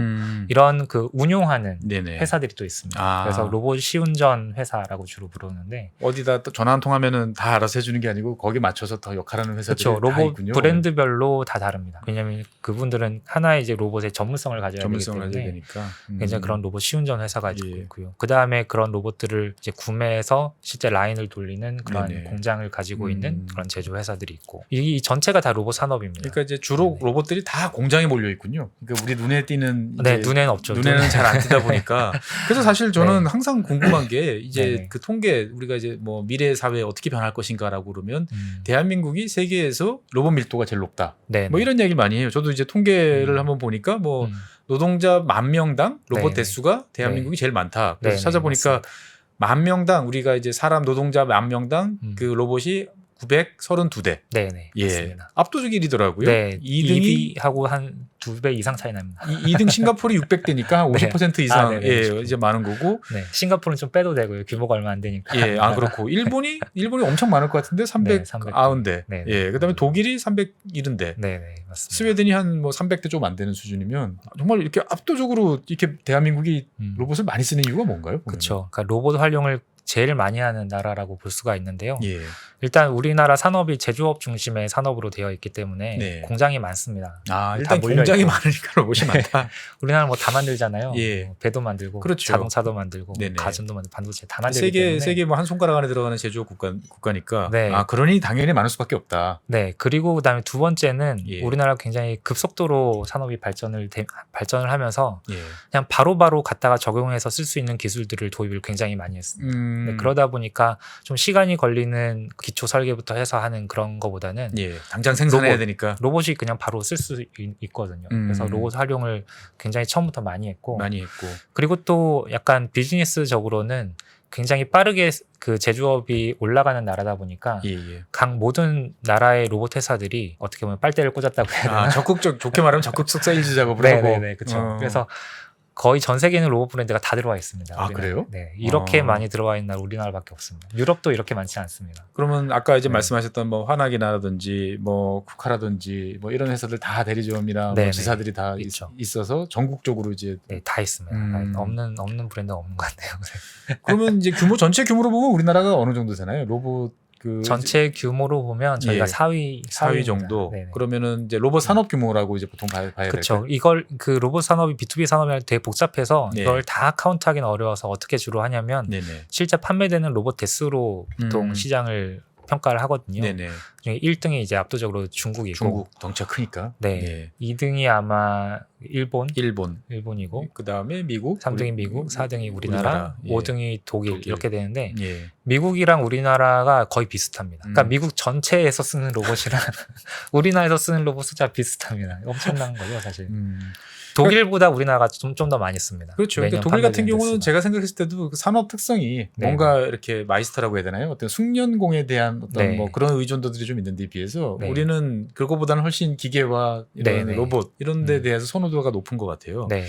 이런 그 운용하는 네네. 회사들이 또 있습니다. 그래서 로봇 시운전 회사라고 주로 부르는데, 어디다 또 전화 한 통하면은 다 알아서 해주는 게 아니고 거기 맞춰서 더 역할하는 회사들이 그렇죠. 다 로봇 있군요. 브랜드별로 다 다릅니다. 왜냐하면 그분들은 하나의 이제 로봇의 전문성을 가져야 전문성을 되기 가져야 때문에 되니까. 굉장히 그런 로봇 시운전 회사가 예. 있고요. 그 다음에 그런 로봇들을 이제 구매해서 실제 라인을 돌리는 그런 네네. 공장을 가지고 있는 그런 제조 회사들이 있고, 이 전체가 다 로봇 산업입니다. 그러니까 이제 주로 로봇들이 다 공장에 몰려 있군요. 그러니까 우리 눈에 띄는 네, 이제 눈에는 없죠. 눈에는 잘 안 띄다 보니까. 그래서 사실 저는 네. 항상 궁금한 게 이제 네네. 그 통계, 우리가 이제 뭐 미래 사회 어떻게 변할 것인가라고 그러면 대한민국이 세계에서 로봇 밀도가 제일 높다. 네, 뭐 이런 얘기를 많이 해요. 저도 이제 통계를 한번 보니까 뭐 노동자 10,000명당 로봇 네네. 대수가 대한민국이 제일 많다. 그래서 네네, 찾아보니까 맞습니다. 10,000명당 우리가 이제 사람 노동자 10,000명당 그 로봇이 932대. 네네, 예. 맞습니다. 압도적 1위더라고요. 네, 2등이 2위하고 한 2배 이상 차이 납니다. 2등 싱가포르이 600대니까 한 50% 이상 네네, 예, 50%. 이제 많은 거고. 네, 싱가포르는 좀 빼도 되고요. 규모가 얼마 안 되니까. 예, 그렇고 일본이 엄청 많을 것 같은데 390대. 네네. 예, 그다음에 독일이 370대. 네네, 맞습니다. 스웨덴이 한 뭐 300대 좀 안 되는 수준이면 정말 이렇게 압도적으로 이렇게 대한민국이 로봇을 많이 쓰는 이유가 뭔가요? 보면은? 그렇죠. 그러니까 로봇 활용을 제일 많이 하는 나라라고 볼 수가 있는데요. 예. 일단 우리나라 산업이 제조업 중심의 산업으로 되어 있기 때문에 네. 공장이 많습니다. 일단 몰려 공장이 있고. 많으니까 로봇이 많다. 우리나라 뭐 다 만들잖아요. 예. 뭐 배도 만들고, 그렇죠. 자동차도 만들고, 네네. 가전도 만들고, 반도체 다 만들기 때문에. 세계 뭐 한 손가락 안에 들어가는 제조업 국가니까. 네. 그러니 당연히 많을 수밖에 없다. 네, 그리고 그다음에 두 번째는 예. 우리나라가 굉장히 급속도로 산업이 발전을 하면서 예. 그냥 바로바로 갖다가 적용해서 쓸 수 있는 기술들을 도입을 굉장히 많이 했습니다. 네, 그러다 보니까 좀 시간이 걸리는 기초 설계부터 해서 하는 그런 거보다는 예. 당장 생산해야 되니까 로봇이 그냥 바로 쓸 수 있거든요. 그래서 로봇 활용을 굉장히 처음부터 많이 했고, 그리고 또 약간 비즈니스적으로는 굉장히 빠르게 그 제조업이 올라가는 나라다 보니까 예. 각 모든 나라의 로봇 회사들이 어떻게 보면 빨대를 꽂았다고 해야 되나? 좋게 말하면 적극적 세일즈 작업을 하고. 네네네, 그렇죠. 그래서 거의 전 세계 있는 로봇 브랜드가 다 들어와 있습니다. 우리나라. 그래요? 네, 이렇게 많이 들어와 있는 나라 우리나라밖에 없습니다. 유럽도 이렇게 많지 않습니다. 그러면 아까 이제 네. 말씀하셨던 뭐 화나기나라든지 뭐 쿠카라든지 뭐 이런 회사들 다 대리점이나 뭐 지사들이 다 있죠. 있어서 전국적으로 이제 네, 다 있습니다. 없는 브랜드가 없는 것 같네요. 그러면 이제 전체 규모로 보면 우리나라가 어느 정도 되나요? 로봇 전체 규모로 보면 저희가 4위 정도. 네네. 그러면은 이제 로봇 산업 규모라고 이제 보통 봐야 될까요? 그렇죠. 이걸 그 로봇 산업이 B2B 산업이 되게 복잡해서 이걸 다 카운트하기는 어려워서 어떻게 주로 하냐면 실제 판매되는 로봇 대수로 보통 시장을 평가를 하거든요. 중에 1등이 이제 압도적으로 중국이고, 중국 덩치가 크니까. 네. 2등이 아마 일본이고, 그 다음에 미국, 3등이 미국, 4등이 우리나라, 5등이 독일 이렇게 되는데 미국이랑 우리나라가 거의 비슷합니다. 그러니까 미국 전체에서 쓰는 로봇이랑 우리나라에서 쓰는 로봇 숫자 비슷합니다. 엄청난 거죠, 사실. 독일보다 우리나라가 좀 더 많이 씁니다. 그렇죠. 그러니까 독일 같은 경우는 제가 생각했을 때도 그 산업 특성이 뭔가 이렇게 마이스터라고 해야 되나요? 어떤 숙련공에 대한 어떤 뭐 그런 의존도들이 좀 있는 데 비해서 우리는 그거보다는 훨씬 기계와 이런 로봇 이런 데 대해서 선호도가 높은 것 같아요. 네,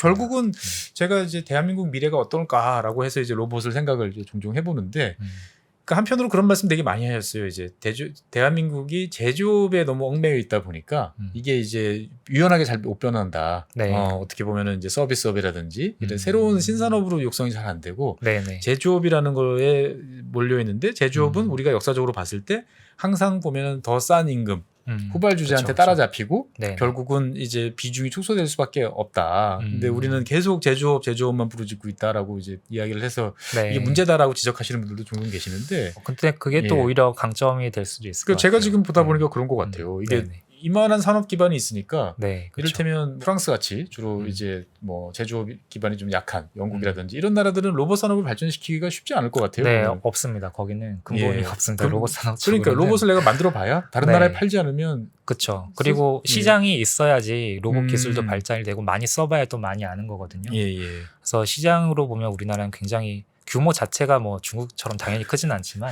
결국은 제가 이제 대한민국 미래가 어떨까라고 해서 이제 로봇을 생각을 이제 종종 해보는데 그 한편으로 그런 말씀 되게 많이 하셨어요. 이제 대한민국이 제조업에 너무 얽매여 있다 보니까 이게 이제 유연하게 잘 못 변한다. 네. 어떻게 보면은 이제 서비스업이라든지 이런 음. 새로운 신산업으로 육성이 잘 안 되고 네네. 제조업이라는 거에 몰려 있는데 제조업은 우리가 역사적으로 봤을 때 항상 보면은 더 싼 임금, 후발주자한테 그쵸, 따라잡히고 네네. 결국은 이제 비중이 축소될 수밖에 없다. 근데 음. 우리는 계속 제조업만 부르짖고 있다라고 이제 이야기를 해서 네. 이게 문제다라고 지적하시는 분들도 종종 계시는데 근데 그게 또 예. 오히려 강점이 될 수도 있을 것 그 같아요. 제가 지금 보다 보니까 그런 것 같아요. 이게 네네. 이만한 산업 기반이 있으니까 네, 그쵸. 이를테면 프랑스 같이 주로 이제 뭐 제조업 기반이 좀 약한 영국이라든지 음. 이런 나라들은 로봇 산업을 발전시키기가 쉽지 않을 것 같아요. 네, 저는. 없습니다. 거기는 근본이 예. 없습니다. 그럼- 로봇 산업 그러니까 쪽으로는. 로봇을 내가 만들어 봐야 다른 네. 나라에 팔지 않으면 그렇죠. 그리고 예. 시장이 있어야지 로봇 기술도 음. 발전이 되고 많이 써봐야 또 많이 아는 거거든요. 예. 그래서 시장으로 보면 우리나라는 굉장히 규모 자체가 뭐 중국처럼 당연히 크진 않지만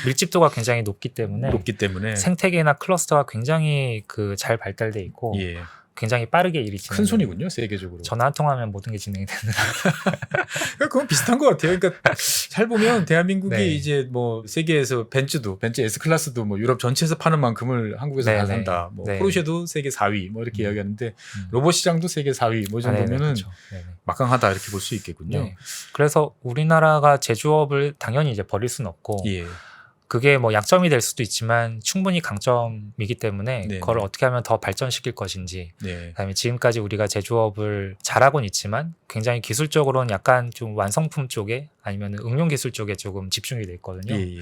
밀집도가 굉장히 높기 때문에 높기 때문에 생태계나 클러스터가 굉장히 그 잘 발달돼 있고 예. 굉장히 빠르게 일이 진행. 큰 손이군요, 세계적으로. 전화 한 통하면 모든 게 진행이 되는. 그러니까 그건 비슷한 것 같아요. 그러니까 잘 보면 대한민국이 네. 이제 뭐 세계에서 벤츠 S 클래스도 뭐 유럽 전체에서 파는 만큼을 한국에서 다 네, 산다. 뭐 네. 포르쉐도 세계 4위 뭐 이렇게 이야기하는데 로봇 시장도 세계 4위 뭐 이 정도면은 그렇죠. 네네. 막강하다 이렇게 볼 수 있겠군요. 네. 그래서 우리나라가 제조업을 당연히 이제 버릴 수는 없고 예. 그게 뭐 약점이 될 수도 있지만 충분히 강점이기 때문에 네네. 그걸 어떻게 하면 더 발전시킬 것인지 네. 그다음에 지금까지 우리가 제조업을 잘하고는 있지만 굉장히 기술적으로는 약간 좀 완성품 쪽에 아니면 응용 기술 쪽에 조금 집중이 돼 있거든요. 예.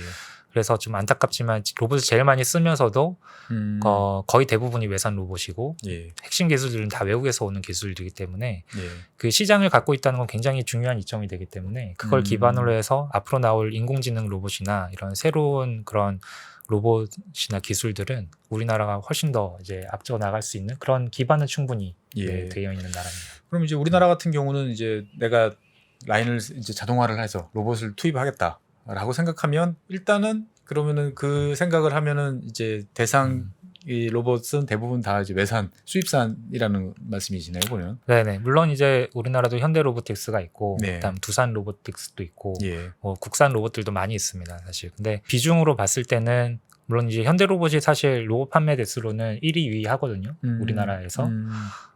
그래서 좀 안타깝지만 로봇을 제일 많이 쓰면서도 음. 거의 대부분이 외산 로봇이고 예. 핵심 기술들은 다 외국에서 오는 기술들이기 때문에 예. 그 시장을 갖고 있다는 건 굉장히 중요한 이점이 되기 때문에 그걸 기반으로 해서 앞으로 나올 인공지능 로봇이나 이런 새로운 그런 로봇이나 기술들은 우리나라가 훨씬 더 이제 앞서 나갈 수 있는 그런 기반은 충분히 예. 되어 있는 나라입니다. 그럼 이제 우리나라 같은 경우는 이제 내가 라인을 이제 자동화를 해서 로봇을 투입하겠다라고 생각하면 일단은 그러면은 그 생각을 하면은 이제 대상 이 로봇은 대부분 다 이제 외산 수입산이라는 말씀이시네요, 보면. 네네. 물론 이제 우리나라도 현대 로보틱스가 있고 네. 그다음 두산 로보틱스도 있고 예. 뭐 국산 로봇들도 많이 있습니다, 사실. 근데 비중으로 봤을 때는 물론 이제 현대 로봇이 사실 로봇 판매 대수로는 1위, 2위 하거든요, 우리나라에서.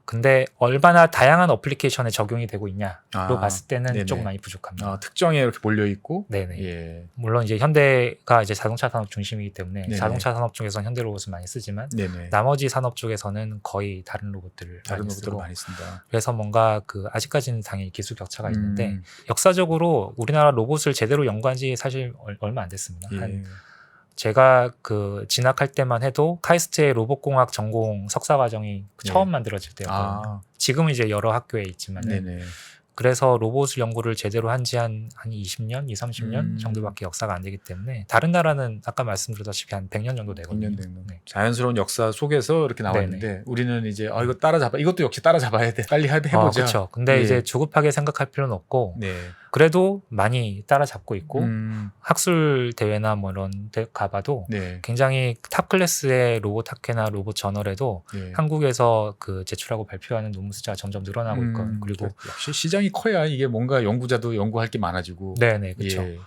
근데 얼마나 다양한 어플리케이션에 적용이 되고 있냐로 봤을 때는 네네. 조금 많이 부족합니다. 특정에 이렇게 몰려 있고. 네네. 예. 물론 이제 현대가 이제 자동차 산업 중심이기 때문에 네네. 자동차 산업 중에서는 현대 로봇을 많이 쓰지만 네네. 나머지 산업 쪽에서는 거의 다른 로봇들을 다른 많이 로봇들을 쓰고 많이 쓴다. 그래서 뭔가 그 아직까지는 당연히 기술 격차가 있는데 음. 역사적으로 우리나라 로봇을 제대로 연구한 지 사실 얼마 안 됐습니다. 예. 한 제가 그 진학할 때만 해도 카이스트의 로봇공학 전공 석사 과정이 네. 처음 만들어질 때였거든요. 지금은 이제 여러 학교에 있지만 네네. 그래서 로봇을 연구를 제대로 한 지 한 20년, 30년 정도밖에 역사가 안 되기 때문에 다른 나라는 아까 말씀드렸다시피 한 100년 정도 되거든요. 100년 된 거. 네. 자연스러운 역사 속에서 이렇게 나왔는데 우리는 이제 이거 따라잡아. 이것도 역시 따라잡아야 돼. 빨리 해보자. 그렇죠. 근데 예. 이제 조급하게 생각할 필요는 없고 네. 그래도 많이 따라잡고 있고 음. 학술 대회나 뭐 이런 데 가봐도 네. 굉장히 탑 클래스의 로봇 학회나 로봇 저널에도 네. 한국에서 그 제출하고 발표하는 논문 숫자가 점점 늘어나고 있거든요. 그리고 역시 시장이 커야 이게 뭔가 연구자도 연구할 게 많아지고. 네네 그렇죠. 예.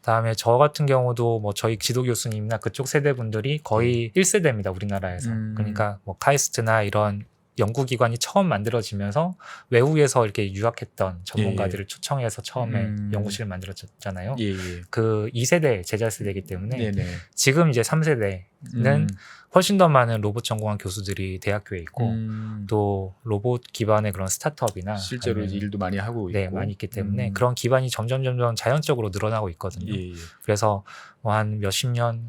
다음에 저 같은 경우도 뭐 저희 지도 교수님이나 그쪽 세대 분들이 거의 1세대입니다 우리나라에서. 그러니까 뭐 카이스트나 이런 연구기관이 처음 만들어지면서 외국에서 이렇게 유학했던 전문가들을 초청해서 처음에 연구실을 만들었잖아요. 예. 그 2세대 제자 세대이기 때문에 네네. 지금 이제 3세대는 훨씬 더 많은 로봇 전공한 교수들이 대학교에 있고 또 로봇 기반의 그런 스타트업이나 실제로 아니면 일도 많이 하고 있고. 네, 많이 있기 때문에 그런 기반이 점점 자연적으로 늘어나고 있거든요. 예. 그래서 뭐 한 몇십 년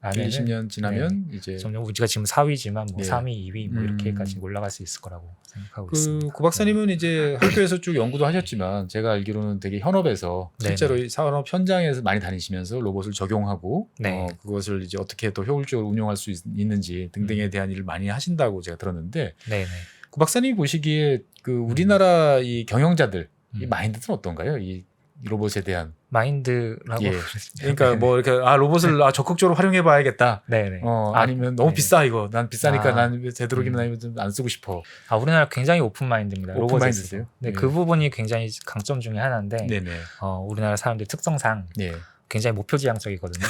안에는 20년 지나면 이제 점점 우리가 지금 4위지만 뭐 예. 3위, 2위 뭐 이렇게까지 올라갈 수 있을 거라고 생각하고 그 있습니다. 구 박사님은 이제 학교에서 쭉 연구도 하셨지만 제가 알기로는 되게 현업에서 실제로 이 산업 현장에서 많이 다니시면서 로봇을 적용하고 네. 그것을 이제 어떻게 더 효율적으로 운용할 수 있는지 등등에 대한 일을 많이 하신다고 제가 들었는데 네네. 구 박사님이 보시기에 그 우리나라 이 경영자들 이 마인드는 어떤가요? 이 로봇에 대한 마인드라고 예. 그러니까 뭐 이렇게 로봇을 적극적으로 활용해 봐야겠다. 네네. 아니면 너무 네. 비싸 이거. 난 비싸니까 아. 난 되도록이면 아니면 좀 안 쓰고 싶어. 우리나라 굉장히 오픈 마인드입니다. 오픈 로봇에 마인드세요? 있어서. 네, 예. 그 부분이 굉장히 강점 중에 하나인데 네네. 우리나라 사람들 특성상 예. 굉장히 목표지향적이거든요.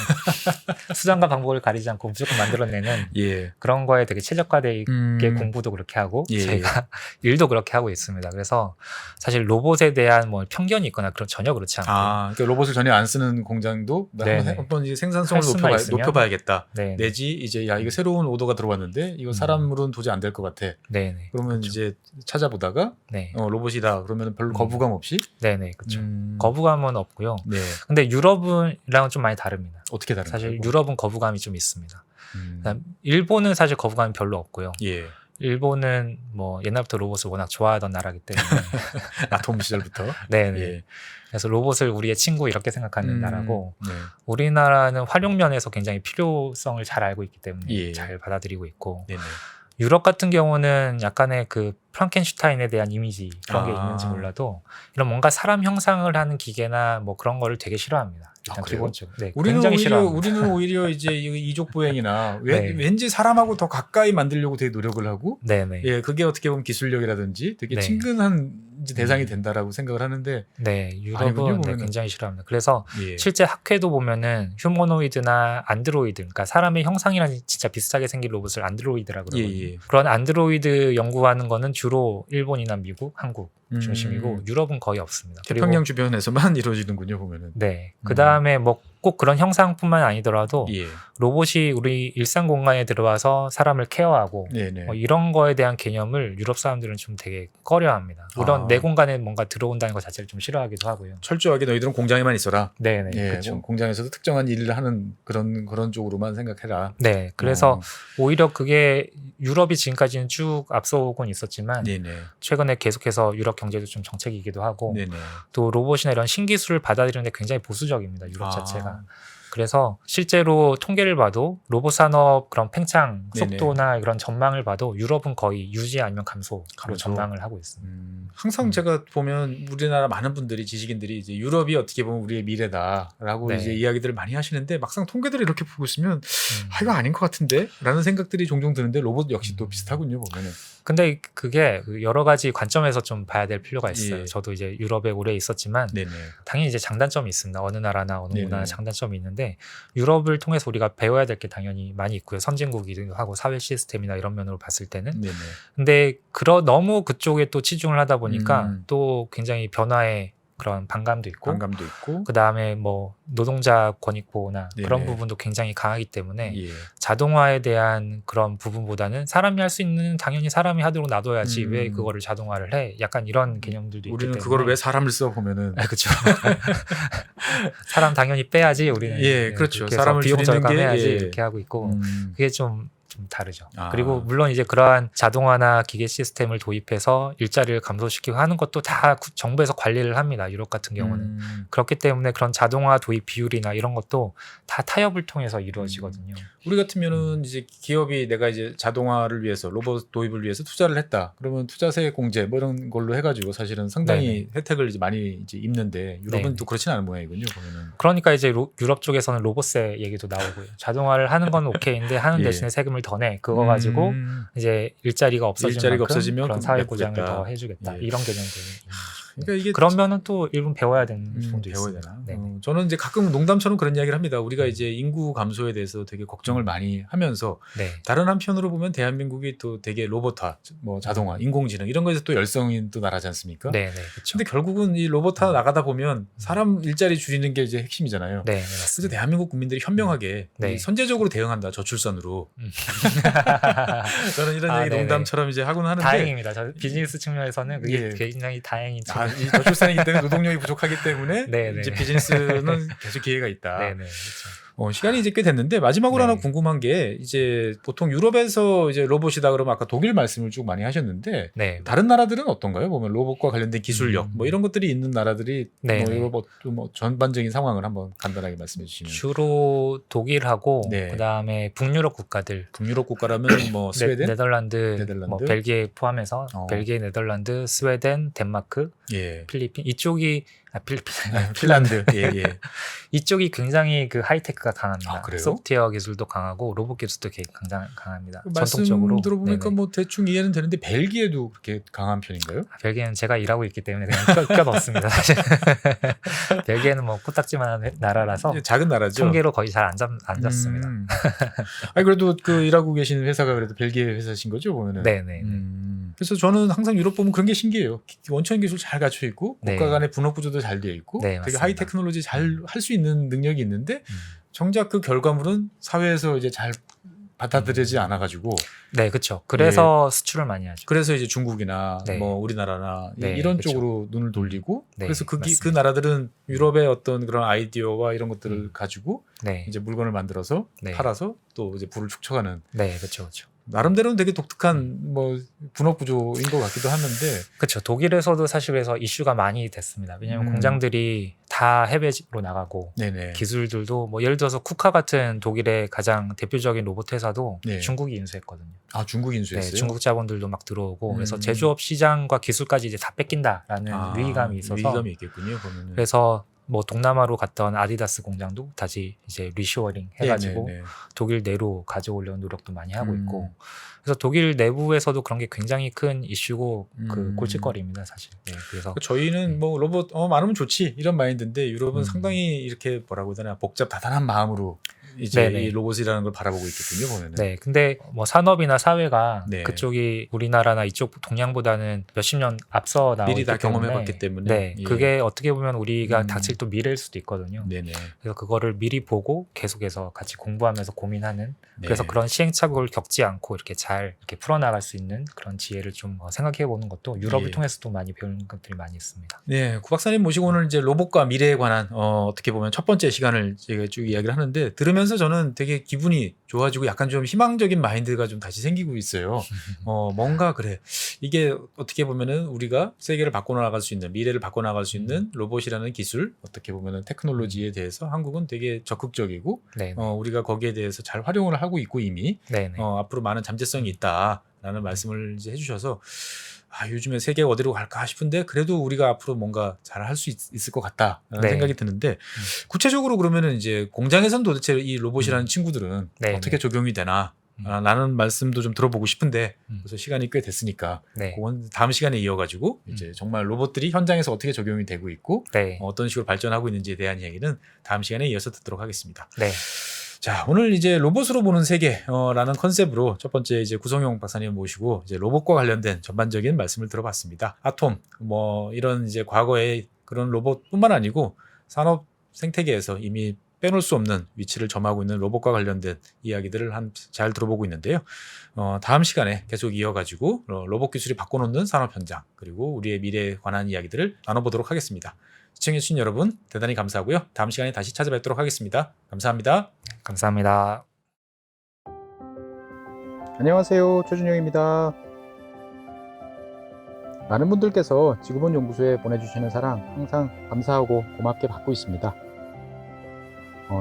수단과 방법을 가리지 않고 무조건 만들어내는 예. 그런 거에 되게 최적화되어 있게 공부도 그렇게 하고 예. 저희가 일도 그렇게 하고 있습니다. 그래서 사실 로봇에 대한 뭐 편견이 있거나 그런 전혀 그렇지 않고 그러니까 로봇을 전혀 안 쓰는 공장도 네네. 한번 이제 생산성을 할 수만 있으면. 높여봐야겠다. 네, 내지 이제 야 이거 새로운 오더가 들어왔는데 이거 사람으로는 도저히 안 될 것 같아. 네네. 그러면 그렇죠. 이제 찾아보다가 네, 로봇이다. 그러면 별로 거부감 없이. 네네, 그렇죠. 거부감은 없고요. 네. 근데 유럽이랑은 좀 많이 다릅니다. 어떻게 다른가요? 사실 유럽은 거부감이 좀 있습니다. 일본은 사실 거부감이 별로 없고요. 예. 일본은 뭐 옛날부터 로봇을 워낙 좋아하던 나라기 때문에 아톰 시절부터. 네네. 예. 그래서 로봇을 우리의 친구 이렇게 생각하는 나라고 네. 우리나라는 활용 면에서 굉장히 필요성을 잘 알고 있기 때문에 예. 잘 받아들이고 있고 네네. 유럽 같은 경우는 약간의 그 프랑켄슈타인에 대한 이미지 그런 게 있는지 몰라도 이런 뭔가 사람 형상을 하는 기계나 뭐 그런 거를 되게 싫어합니다. 일단 그래요? 기본적으로. 네, 우리는 굉장히 오히려 싫어합니다. 우리는 오히려 이제 이족 보행이나 네. 왠지 사람하고 더 가까이 만들려고 되게 노력을 하고 네네. 예 그게 어떻게 보면 기술력이라든지 되게 네. 친근한 이제 대상이 된다라고 생각을 하는데 네, 아니군요, 유럽은 네, 보면은. 굉장히 싫어합니다. 그래서 예. 실제 학회도 보면은 휴머노이드나 안드로이드, 그러니까 사람의 형상이랑 진짜 비슷하게 생긴 로봇을 안드로이드라고 그러거든요. 예. 그런 안드로이드 연구하는 거는 주로 일본이나 미국, 한국 중심이고 유럽은 거의 없습니다. 태평양 주변에서만 이루어지는군요 보면은. 네, 그 다음에 뭐 꼭 그런 형상뿐만 아니더라도 예. 로봇이 우리 일상 공간에 들어와서 사람을 케어하고 네네. 뭐 이런 거에 대한 개념을 유럽 사람들은 좀 되게 꺼려합니다. 물론 내 공간에 뭔가 들어온다는 것 자체를 좀 싫어하기도 하고요. 철저하게 너희들은 공장에만 있어라. 네네, 예, 그렇죠. 공장에서도 특정한 일을 하는 그런 쪽으로만 생각해라. 네, 그래서 오히려 그게 유럽이 지금까지는 쭉 앞서오곤 있었지만 네네. 최근에 계속해서 유럽 경제도 좀 정책이기도 하고 네네. 또 로봇이나 이런 신기술을 받아들이는데 굉장히 보수적입니다. 유럽 자체가. 아. 그래서 실제로 통계를 봐도 로봇 산업 그런 팽창 네네. 속도나 이런 전망을 봐도 유럽은 거의 유지 아니면 감소로 감소. 전망을 하고 있습니다. 항상 제가 보면 우리나라 많은 분들이 지식인들이 이제 유럽이 어떻게 보면 우리의 미래다라고 네. 이제 이야기들을 많이 하시는데 막상 통계들을 이렇게 보고 있으면 이거 아닌 것 같은데라는 생각들이 종종 드는데 로봇 역시 또 비슷하군요 보면은. 근데 그게 여러 가지 관점에서 좀 봐야 될 필요가 있어요. 예. 저도 이제 유럽에 오래 있었지만 네네. 당연히 이제 장단점이 있습니다. 어느 나라나 어느 네네. 문화나 장단점이 있는데 유럽을 통해서 우리가 배워야 될 게 당연히 많이 있고요. 선진국이기도 하고 사회 시스템이나 이런 면으로 봤을 때는. 네네. 근데 너무 그쪽에 또 치중을 하다 보니까 또 굉장히 변화에 그런 반감도 있고 반감도 있고. 그 다음에 뭐 노동자 권익 보호나 네네. 그런 부분도 굉장히 강하기 때문에 예. 자동화에 대한 그런 부분보다는 사람이 할 수 있는 당연히 사람이 하도록 놔둬야지 왜 그거를 자동화를 해? 약간 이런 개념들도 있기 우리는 때문에 그거를 왜 사람을 써 보면은. 그렇죠. 사람 당연히 빼야지 우리는. 예, 네, 그렇죠. 그렇게 해서 사람을 비용 줄이는 게, 절감해야지 예. 이렇게 하고 있고 그게 좀 다르죠. 아. 그리고 물론 이제 그러한 자동화나 기계 시스템을 도입해서 일자리를 감소시키고 하는 것도 다 정부에서 관리를 합니다. 유럽 같은 경우는. 그렇기 때문에 그런 자동화 도입 비율이나 이런 것도 다 타협을 통해서 이루어지거든요. 우리 같으면은 이제 기업이 내가 이제 자동화를 위해서 로봇 도입을 위해서 투자를 했다. 그러면 투자세 공제 뭐 이런 걸로 해가지고 사실은 상당히 혜택을 이제 많이 이제 입는데 유럽은 네네. 또 그렇진 않은 모양이군요. 보면은. 그러니까 이제 유럽 쪽에서는 로봇세 얘기도 나오고요. 자동화를 하는 건 오케이인데 하는 예. 대신에 세금을 더 내. 그거 가지고 이제 일자리가 없어지면 없어지면 그런 그럼 사회 보장을 메꾸겠다. 더 해주겠다. 예. 이런 개념들이 있는 거죠. 그러니까 이게 그러면은 또 일본 배워야 되는 부분도 배워야 있습니다. 되나? 네. 저는 이제 가끔 농담처럼 그런 이야기를 합니다. 우리가 이제 인구 감소에 대해서 되게 걱정을 많이 하면서 네. 다른 한편으로 보면 대한민국이 또 되게 로봇화, 뭐 자동화, 인공지능 이런 거에서 또 열성인 또 나라지 않습니까? 네, 그렇죠. 근데 결국은 이 로봇화 나가다 보면 사람 일자리 줄이는 게 이제 핵심이잖아요. 네, 그래서 맞습니다. 대한민국 국민들이 현명하게 네. 이 선제적으로 대응한다 저출산으로. 저는 이런 얘기 네네. 농담처럼 이제 하곤 하는데 다행입니다. 저 비즈니스 측면에서는 그게 예. 굉장히 다행인 이 측면. 저출산이기 때문에 노동력이 부족하기 때문에 네네. 이제 비즈니스는 계속 기회가 있다. 네, 그렇죠. 시간이 이제 꽤 됐는데 마지막으로 네. 하나 궁금한 게 이제 보통 유럽에서 이제 로봇이다 그러면 아까 독일 말씀을 쭉 많이 하셨는데 네, 다른 나라들은 어떤가요? 보면 로봇과 관련된 기술력 뭐 이런 것들이 있는 나라들이 네, 뭐 네. 로봇 뭐 전반적인 상황을 한번 간단하게 말씀해 주시면. 주로 독일하고 네. 그다음에 북유럽 국가들 북유럽 국가라면 뭐 스웨덴, 네덜란드, 뭐 벨기에 포함해서 어. 벨기에, 네덜란드, 스웨덴, 덴마크, 예, 필리핀 이쪽이 필리핀, 핀란드. 예, 예. 이쪽이 굉장히 그 하이테크가 강합니다. 아, 그래요? 소프트웨어 기술도 강하고 로봇 기술도 강합니다. 말씀 전통적으로. 들어보니까 네네. 뭐 대충 이해는 되는데 벨기에도 그렇게 강한 편인가요? 벨기에는 제가 일하고 있기 때문에 그냥 껴 넣습니다. 사실. 벨기에는 뭐 코딱지만한 나라라서 예, 작은 나라죠. 통계로 거의 잘 안 잡습니다. 아니 그래도 그 일하고 계시는 회사가 그래도 벨기에 회사신 거죠 보면은. 네네. 그래서 저는 항상 유럽 보면 그런 게 신기해요. 원천 기술 잘 갖춰 있고 네. 국가 간의 분업 구조도 잘 되어 있고 네, 되게 맞습니다. 하이 테크놀로지 잘 할 수 있는 능력이 있는데 정작 그 결과물은 사회에서 이제 잘 받아들여지지 않아 가지고 네, 그렇죠. 그래서 수출을 많이 하죠. 그래서 이제 중국이나 네. 뭐 우리나라나 네, 이런 그쵸. 쪽으로 눈을 돌리고 네, 그래서 그 맞습니다. 나라들은 유럽의 어떤 그런 아이디어와 이런 것들을 가지고 네, 이제 물건을 만들어서 네. 팔아서 또 이제 부를 축적하는 네, 그렇죠. 나름대로는 되게 독특한 뭐 분업 구조인 것 같기도 하는데 그렇죠. 독일에서도 사실 그래서 이슈가 많이 됐습니다. 왜냐하면 공장들이 다 해외로 나가고 네네. 기술들도 뭐 예를 들어서 쿠카 같은 독일의 가장 대표적인 로봇 회사도 네. 중국이 인수했거든요. 아 중국 인수했어요? 네, 중국 자본들도 막 들어오고 그래서 제조업 시장과 기술까지 이제 다 뺏긴다라는 위기감이 있어서 위기감이 있겠군요. 보면은. 그래서 뭐 동남아로 갔던 아디다스 공장도 다시 이제 리쇼어링 해가지고 네네네. 독일 내로 가져오려는 노력도 많이 하고 음. 있고 그래서 독일 내부에서도 그런 게 굉장히 큰 이슈고 그 골칫거리입니다 사실. 네, 그래서 저희는 뭐 로봇 많으면 좋지 이런 마인드인데 유럽은 음. 상당히 이렇게 뭐라고 해야 되나 복잡 다단한 마음으로 이제 네네. 이 로봇이라는 걸 바라보고 있겠군요. 보면은. 네, 근데 뭐 산업이나 사회가 네. 그쪽이 우리나라나 이쪽 동양보다는 몇십 년 앞서 나오기 미리 다 때문에 경험해봤기 때문에. 네, 예. 그게 어떻게 보면 우리가 음. 닥칠 또 미래일 수도 있거든요. 네네. 그래서 그거를 미리 보고 계속해서 같이 공부하면서 고민하는 네. 그래서 그런 시행착오를 겪지 않고 이렇게 잘 이렇게 풀어나갈 수 있는 그런 지혜를 좀 생각해 보는 것도 유럽을 예. 통해서도 많이 배우는 것들이 많이 있습니다. 네, 구 박사님 모시고 오늘 이제 로봇과 미래에 관한 어떻게 보면 첫 번째 시간을 제가 쭉 이야기를 하는데 들으면서 저는 되게 기분이 좋아지고 약간 좀 희망적인 마인드가 좀 다시 생기고 있어요. 뭔가 그래. 이게 어떻게 보면은 우리가 세계를 바꿔나갈 수 있는 미래를 바꿔나갈 수 있는 로봇이라는 기술 어떻게 보면은 테크놀로지에 대해서 한국은 되게 적극적이고 네, 우리가 거기에 대해서 잘 활용을 하고 있고 이미 네, 네. 앞으로 많은 잠재성이 있다라는 말씀을 이제 해주셔서 요즘에 세계가 어디로 갈까 싶은데 그래도 우리가 앞으로 뭔가 잘 할 수 있을 것 같다라는 네. 생각이 드는데 구체적으로 그러면은 이제 공장에서는 도대체 이 로봇이라는 친구들은 네, 어떻게 네. 적용이 되나 라는 말씀도 좀 들어보고 싶은데 음. 그래서 시간이 꽤 됐으니까 네. 그건 다음 시간에 이어가지고 이제 정말 로봇들이 현장에서 어떻게 적용이 되고 있고 네. 어떤 식으로 발전하고 있는지에 대한 이야기는 다음 시간에 이어서 듣도록 하겠습니다. 네. 자, 오늘 이제 로봇으로 보는 세계라는 컨셉으로 첫 번째 이제 구성용 박사님 모시고 이제 로봇과 관련된 전반적인 말씀을 들어봤습니다. 아톰, 뭐 이런 이제 과거의 그런 로봇뿐만 아니고 산업 생태계에서 이미 빼놓을 수 없는 위치를 점하고 있는 로봇과 관련된 이야기들을 잘 들어보고 있는데요. 다음 시간에 계속 이어가지고 로봇 기술이 바꿔놓는 산업 현장 그리고 우리의 미래에 관한 이야기들을 나눠보도록 하겠습니다. 시청해주신 여러분 대단히 감사하고요. 다음 시간에 다시 찾아뵙도록 하겠습니다. 감사합니다. 감사합니다. 안녕하세요. 최준영입니다. 많은 분들께서 지구본 연구소에 보내주시는 사랑 항상 감사하고 고맙게 받고 있습니다.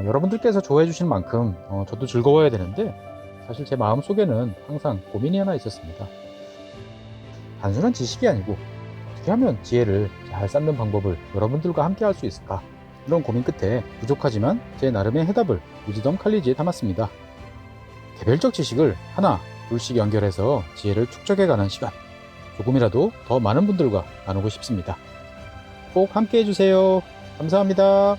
여러분들께서 좋아해 주신 만큼 저도 즐거워야 되는데 사실 제 마음속에는 항상 고민이 하나 있었습니다. 단순한 지식이 아니고 어떻게 하면 지혜를 잘 쌓는 방법을 여러분들과 함께 할 수 있을까? 이런 고민 끝에 부족하지만 제 나름의 해답을 위즈덤 칼리지에 담았습니다. 개별적 지식을 하나, 둘씩 연결해서 지혜를 축적해가는 시간. 조금이라도 더 많은 분들과 나누고 싶습니다. 꼭 함께 해주세요. 감사합니다.